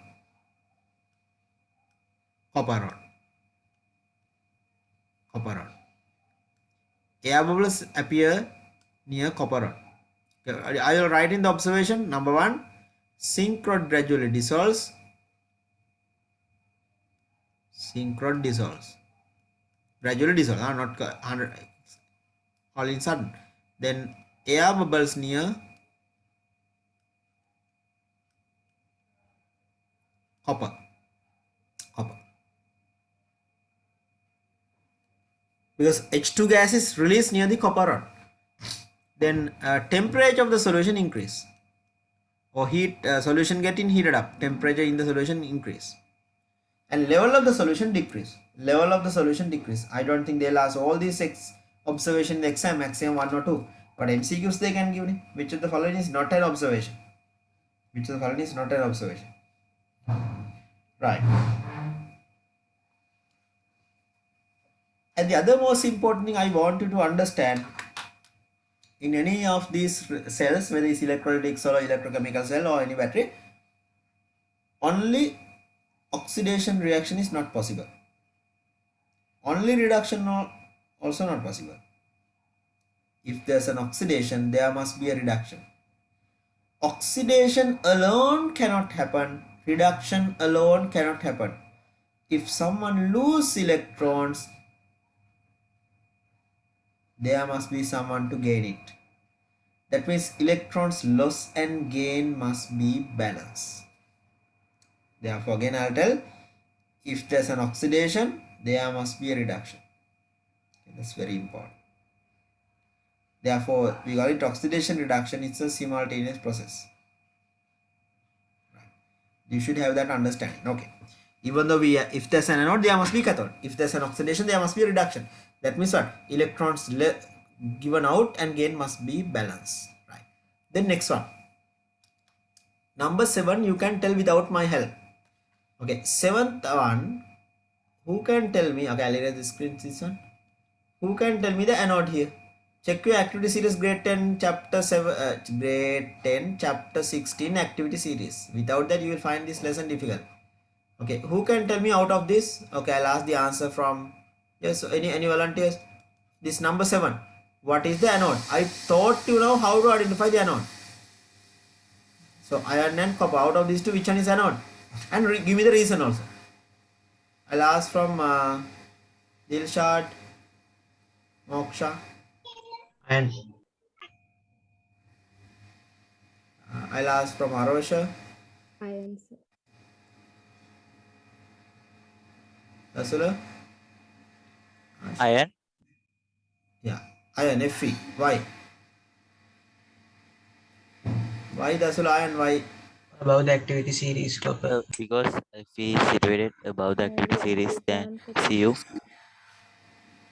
copper rod. Copper rod. Air bubbles appear near copper rod. Okay, I will write in the observation. Number 1, zinc rod gradually dissolves. Zinc rod dissolves. Gradually dissolves, not 100 all in sudden. Then air bubbles near copper. Copper. Because H2 gas is released near the copper rod. Then temperature of the solution increase, or heat solution getting heated up, temperature in the solution increase, and level of the solution decrease. Level of the solution decrease. I don't think they'll ask all these observation in the exam, maximum 1 or 2, but MCQs they can give me. Which of the following is not an observation? Which of the following is not an observation? Right. And the other most important thing I want you to understand, in any of these cells, whether it's electrolytic cell or electrochemical cell or any battery, only oxidation reaction is not possible. Only reduction also not possible. If there's an oxidation, there must be a reduction. Oxidation alone cannot happen. Reduction alone cannot happen. If someone loses electrons, there must be someone to gain it. That means electrons loss and gain must be balanced. Therefore, again I'll tell, if there's an oxidation, there must be a reduction. Okay, that's very important. Therefore, we call it oxidation reduction. It's a simultaneous process. Right. You should have that understanding. Okay. Even though if there's an anode, there must be cathode. If there's an oxidation, there must be a reduction. That means what? Electrons given out and gain must be balanced. Right. Then next one. Number 7, you can tell without my help. Okay. 7th one. Who can tell me? Okay, I'll erase the screen. This one. Who can tell me the anode here? Check your activity series grade 10 chapter 7 grade 10 chapter 16 activity series. Without that you will find this lesson difficult. Okay, who can tell me out of this? Okay, I'll ask the answer from, yes, any volunteers? This number 7, what is the anode? I taught you now how to identify the anode. So iron and copper, out of these two, which one is anode? And give me the reason also. I'll ask from Dilshad, Moksha, And I'll ask from Arosha, Iron, sir. Dasula. Iron. Yeah, iron, Fe. Why? Why Dasula iron? Why? above the activity series copper. Because if we situated above the activity Highly series, active then than copper. Cu.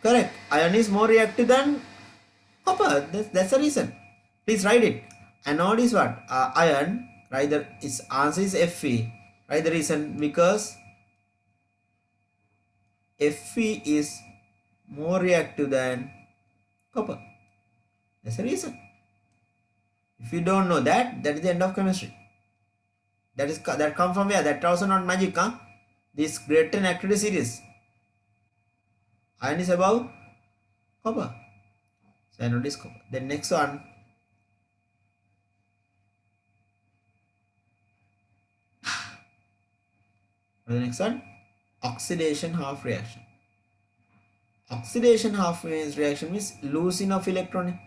Correct. Iron is more reactive than copper. That's the reason. Please write it. Anode is what? Iron. Right. Its answer is Fe. Right. The reason, because Fe is more reactive than copper. That's the reason. If you don't know that, that is the end of chemistry. That come from where? That also not magic, huh? This grade 10 activity series. Iron is above copper. So anode is copper. Then next one. What is the next one? Oxidation half reaction. Oxidation half reaction means losing of electron.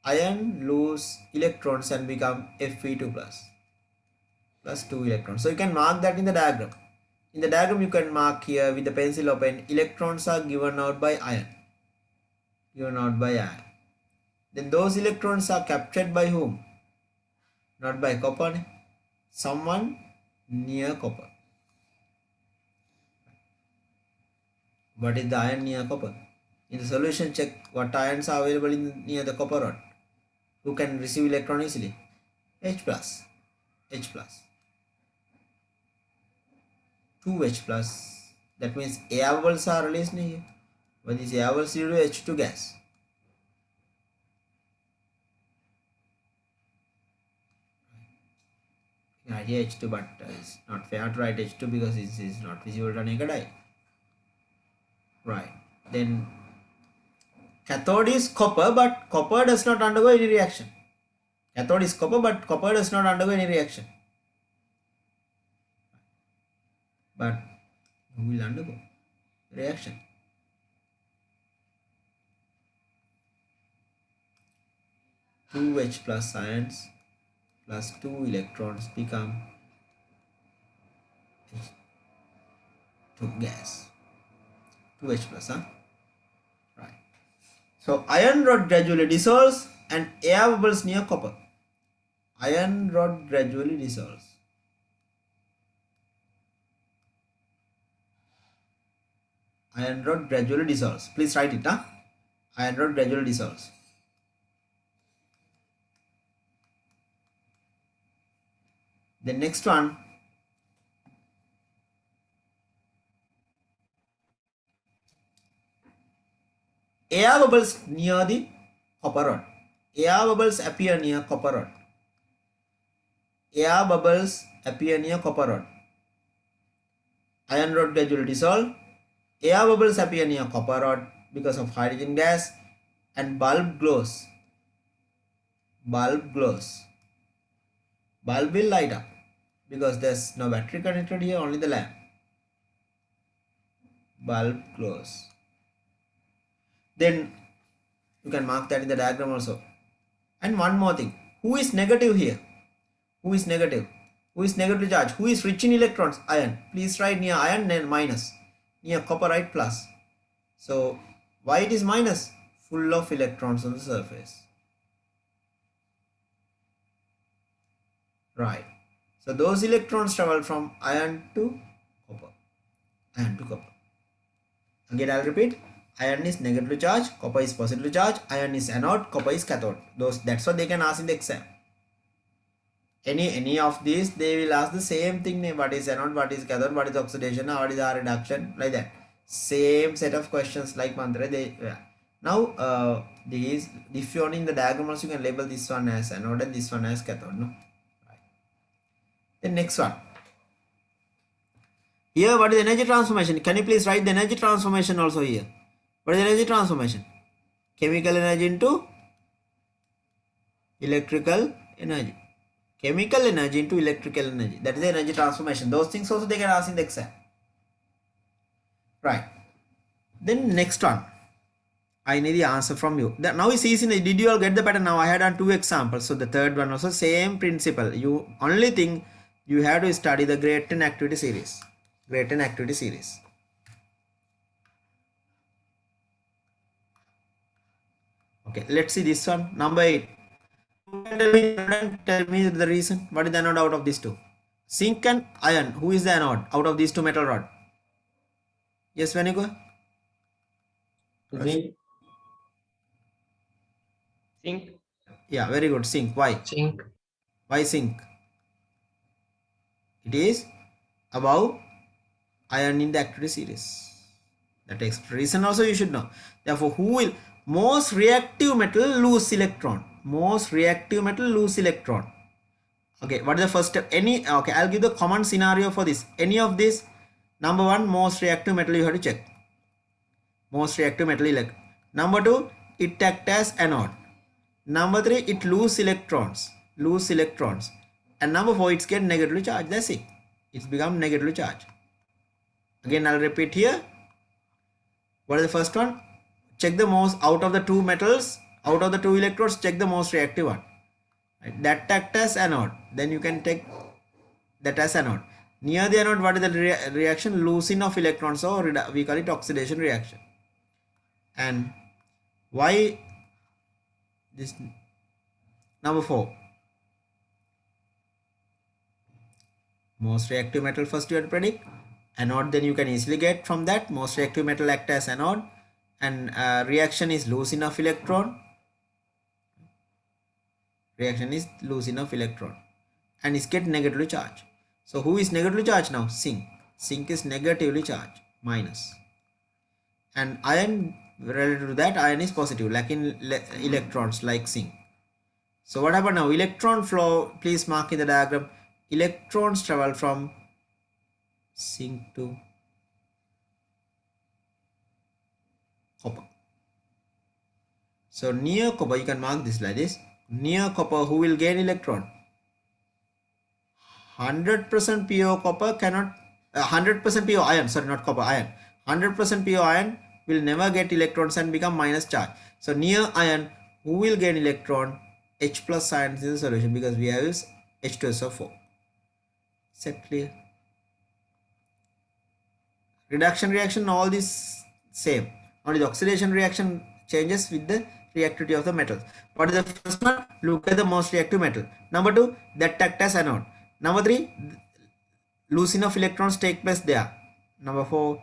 Iron lose electrons and become Fe2 plus 2 electrons. So you can mark that in the diagram. In the diagram you can mark here with the pencil open, electrons are given out by iron. Given out by iron. Then those electrons are captured by whom? Not by copper. Someone near copper. What is the iron near copper? In the solution, check what ions are available near the copper rod. Who can receive electron easily? H plus. H plus. 2H plus. That means air bubbles are released here. But these air bubbles due to H2 gas. Right here H2, but it's not fair to write H2 because it is not visible to naked eye. Right. Then cathode is copper, but copper does not undergo any reaction. Cathode is copper, but copper does not undergo any reaction. But who will undergo reaction? Two H plus ions plus 2 electrons become H2 gas. 2H plus, huh? Right. So iron rod gradually dissolves and air bubbles near copper. Iron rod gradually dissolves. Iron rod gradually dissolves. Please write it, huh? Iron rod gradually dissolves. The next one, air bubbles near the copper rod. Air bubbles appear near copper rod. Air bubbles appear near copper rod. Iron rod gradually dissolve. Air bubbles appear near copper rod because of hydrogen gas, and bulb glows. Bulb glows. Bulb will light up because there's no battery connected here, only the lamp. Bulb glows. Then you can mark that in the diagram also. And one more thing, who is negative here? Who is negative? Who is negative charge? Who is rich in electrons? Iron. Please write near iron then minus. Near copper write plus. So why it is minus? Full of electrons on the surface. Right. So those electrons travel from iron to copper. Iron to copper. Again I'll repeat. Iron is negative charge, copper is positive charge, iron is anode, copper is cathode. That's what they can ask in the exam. Any of these they will ask the same thing, what is anode, what is cathode, what is oxidation, what is R reduction, like that. Same set of questions like mantra. Now these, if you are in the diagram also, you can label this one as anode and this one as cathode. No? Right. The next one. Here what is energy transformation? Can you please write the energy transformation also here? What is energy transformation? Chemical energy into electrical energy. Chemical energy into electrical energy. That is the energy transformation. Those things also they can ask in the exam. Right. Then next one. I need the answer from you. Now it's easy. Did you all get the pattern? Now I had done 2 examples. So the third one also same principle. You only thing you have to study the grade 10 activity series. Grade 10 activity series. Okay, let's see this one. Number 8. Tell me the reason. What is the anode out of these two? Zinc and iron. Who is the anode out of these two metal rod? Yes, Vanigo? Zinc. Zinc. Yeah, very good. Zinc. Why? Zinc. Why zinc? It is above iron in the activity series. That reason also you should know. Therefore, who will most reactive metal lose electron? Most reactive metal lose electron. Okay, what is the first step? Okay, I'll give the common scenario for this. Any of this, number 1, most reactive metal you have to check. Most reactive metal electron. Number 2, it act as anode. Number 3, it lose electrons. And number 4, it's get negatively charged. That's it. It's become negatively charged. Again, I'll repeat here. What is the first one? Check the most out of the two metals, out of the two electrodes, check the most reactive one. Right? That act as anode. Then you can take that as anode. Near the anode, what is the reaction? Losing of electrons, or we call it oxidation reaction. And why this? Number 4. Most reactive metal first you have to predict. Anode, then you can easily get from that. Most reactive metal act as anode, and reaction is losing of electron. Reaction is losing of electron, and is get negatively charged. So who is negatively charged now? Zinc. Zinc is negatively charged, minus. And iron, related to that, iron is positive, lacking electrons like zinc. So what happened now? Electron flow, please mark in the diagram. Electrons travel from zinc to copper. So near copper, you can mark this like this. Near copper, who will gain electron? 100% pure copper cannot, 100% pure iron, sorry, not copper, iron. 100% pure iron will never get electrons and become minus charge. So near iron, who will gain electron? H plus ion is the solution, because we have is H2SO4. Is that clear? Reduction reaction, all this same. Only the oxidation reaction changes with the reactivity of the metals. What is the first one? Look at the most reactive metal. Number 2, that act as anode. Number 3, losing of electrons take place there. Number 4,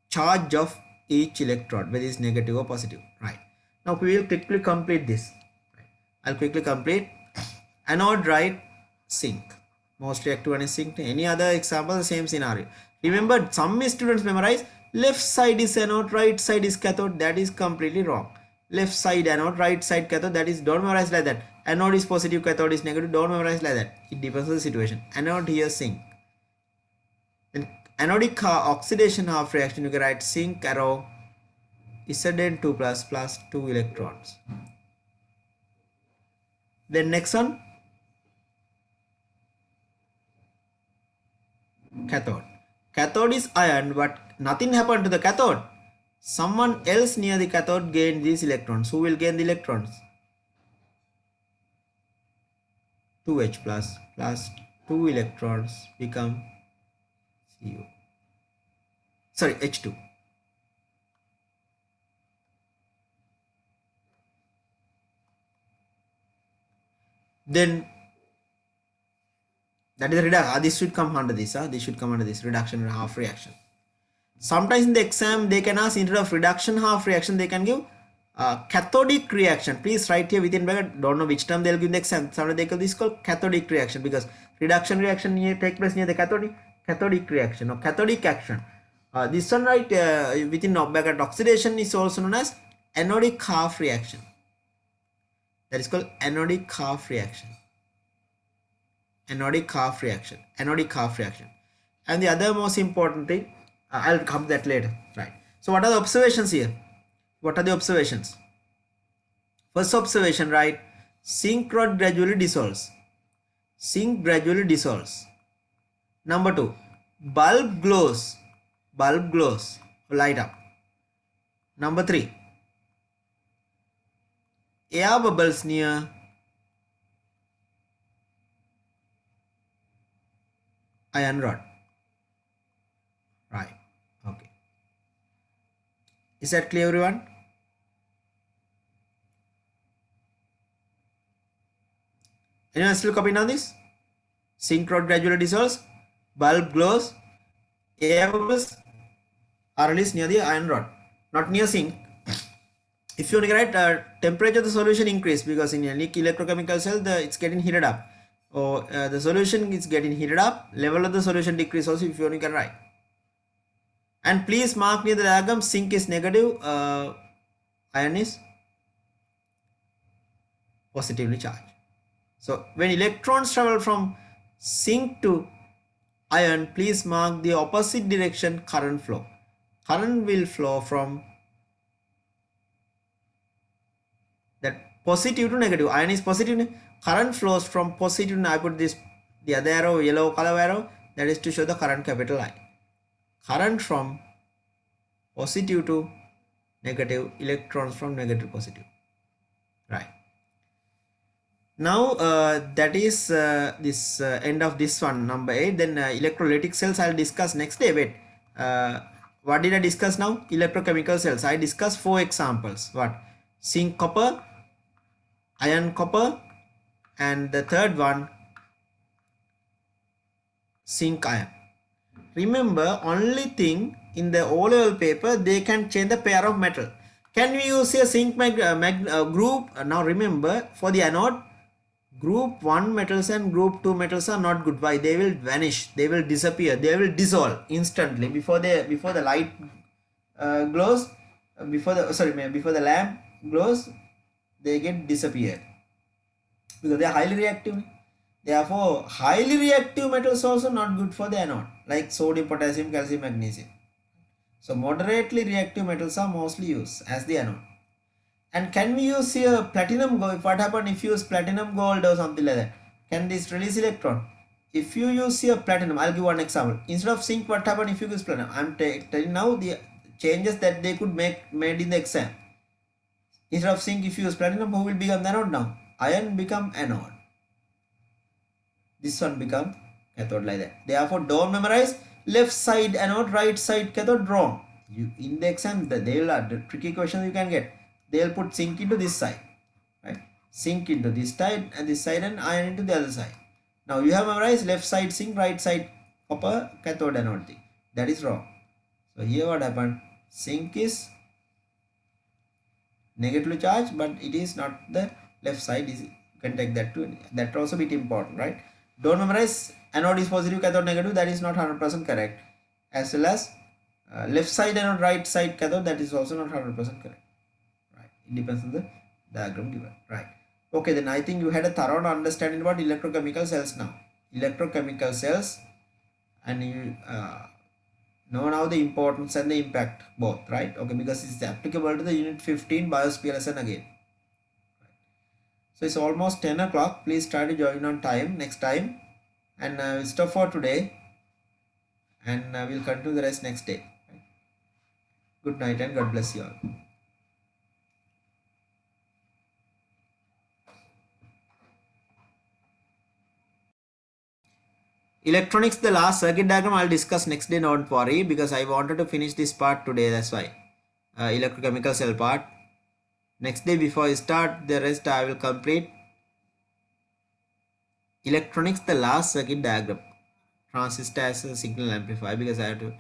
charge of each electrode, whether it's negative or positive. Right. Now we will quickly complete this. Right. I'll quickly complete. Anode, right? Zinc. Most reactive one is zinc. Any other example, the same scenario. Remember, some students memorize left side is anode, right side is cathode. That is completely wrong. Left side anode, right side cathode. That is, don't memorize like that. Anode is positive, cathode is negative. Don't memorize like that. It depends on the situation. Anode here, zinc. Then anodic oxidation half reaction, you can write zinc arrow Zn2 plus 2 electrons. Then next one, cathode. Cathode is iron, but nothing happened to the cathode. Someone else near the cathode gained these electrons. Who will gain the electrons? 2H plus 2 electrons become Cu. Sorry, H2. Then that is the reduction. This should come under this. This should come under this reduction and half reaction. Sometimes in the exam they can ask, instead of reduction half reaction, they can give cathodic reaction. Please write here within bracket. Don't know which term they'll give in the exam. Sometimes they call this called cathodic reaction, because reduction reaction take place near the cathodic reaction or cathodic action. This one, right, within bracket, oxidation is also known as anodic half reaction. That is called anodic half reaction. Anodic half reaction. Anodic half reaction. And the other most important thing, I'll come to that later. Right. So what are the observations here? What are the observations? First observation, right? Zinc rod gradually dissolves. Zinc gradually dissolves. Number 2, bulb glows. Bulb glows. Light up. Number 3, air bubbles near iron rod. Right. Okay. Is that clear, everyone? Anyone still copying on this? Zinc rod gradually dissolves, bulb glows, air bubbles are released near the iron rod, not near zinc. If you want to write temperature of the solution increase, because in any electrochemical cell it's getting heated up, or the solution is getting heated up, level of the solution decrease also, if you want, you can write. And please mark near the diagram, zinc is negative, iron is positively charged. So when electrons travel from zinc to iron, please mark the opposite direction current flow. Current will flow from that positive to negative. Iron is positive. Current flows from positive. I put this, the other arrow, yellow color arrow, that is to show the current capital I. Current from positive to negative, electrons from negative to positive, right? Now that is this end of this one, number 8. Then electrolytic cells I'll discuss next day. Wait, what did I discuss now? Electrochemical cells. I discussed 4 examples. What? Zinc copper, iron copper, and the third one zinc iron. Remember, only thing in the O-level paper, they can change the pair of metal. Can we use a zinc group? Now remember, for the anode, group 1 metals and group 2 metals are not good. Why? They will vanish, they will disappear, they will dissolve instantly before the light glows, before the lamp glows, they get disappeared because they are highly reactive. Therefore, highly reactive metals also not good for the anode, like sodium, potassium, calcium, magnesium. So moderately reactive metals are mostly used as the anode. And can we use here platinum gold? What happens if you use platinum gold or something like that? Can this release electron? If you use here platinum, I'll give one example. Instead of zinc, what happens if you use platinum? I'm telling now the changes that they could made in the exam. Instead of zinc, if you use platinum, who will become the anode now? Iron become anode. This one become cathode, like that. Therefore, don't memorize left side anode, right side cathode, wrong. You in the exam, they will the tricky questions you can get. They'll put zinc into this side, right? Zinc into this side and iron into the other side. Now you have memorized left side zinc, right side copper, cathode anode thing. That is wrong. So here what happened? Zinc is negatively charged, but it is not the left side. You can take that too. That also bit important, right? Don't memorize anode is positive, cathode negative. That is not 100% correct. As well as left side anode, right side cathode. That is also not 100% correct. Right? It depends on the diagram given. Right? Okay. Then I think you had a thorough understanding about electrochemical cells now. Electrochemical cells, and you know now the importance and the impact both. Right? Okay. Because it's applicable to the unit 15 biosphere lesson again. So it's almost 10 o'clock. Please try to join on time next time. And we'll stop for today. And we'll continue the rest next day. Good night and God bless you all. Electronics, the last circuit diagram I'll discuss next day, don't worry, because I wanted to finish this part today, that's why. Electrochemical cell part. Next day before I start, the rest I will complete. Electronics, the last circuit diagram. Transistor as a signal amplifier, because I have to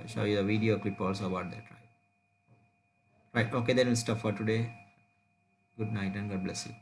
show you the video clip also about that, right? Right, okay, then we'll stop for today. Good night and God bless you.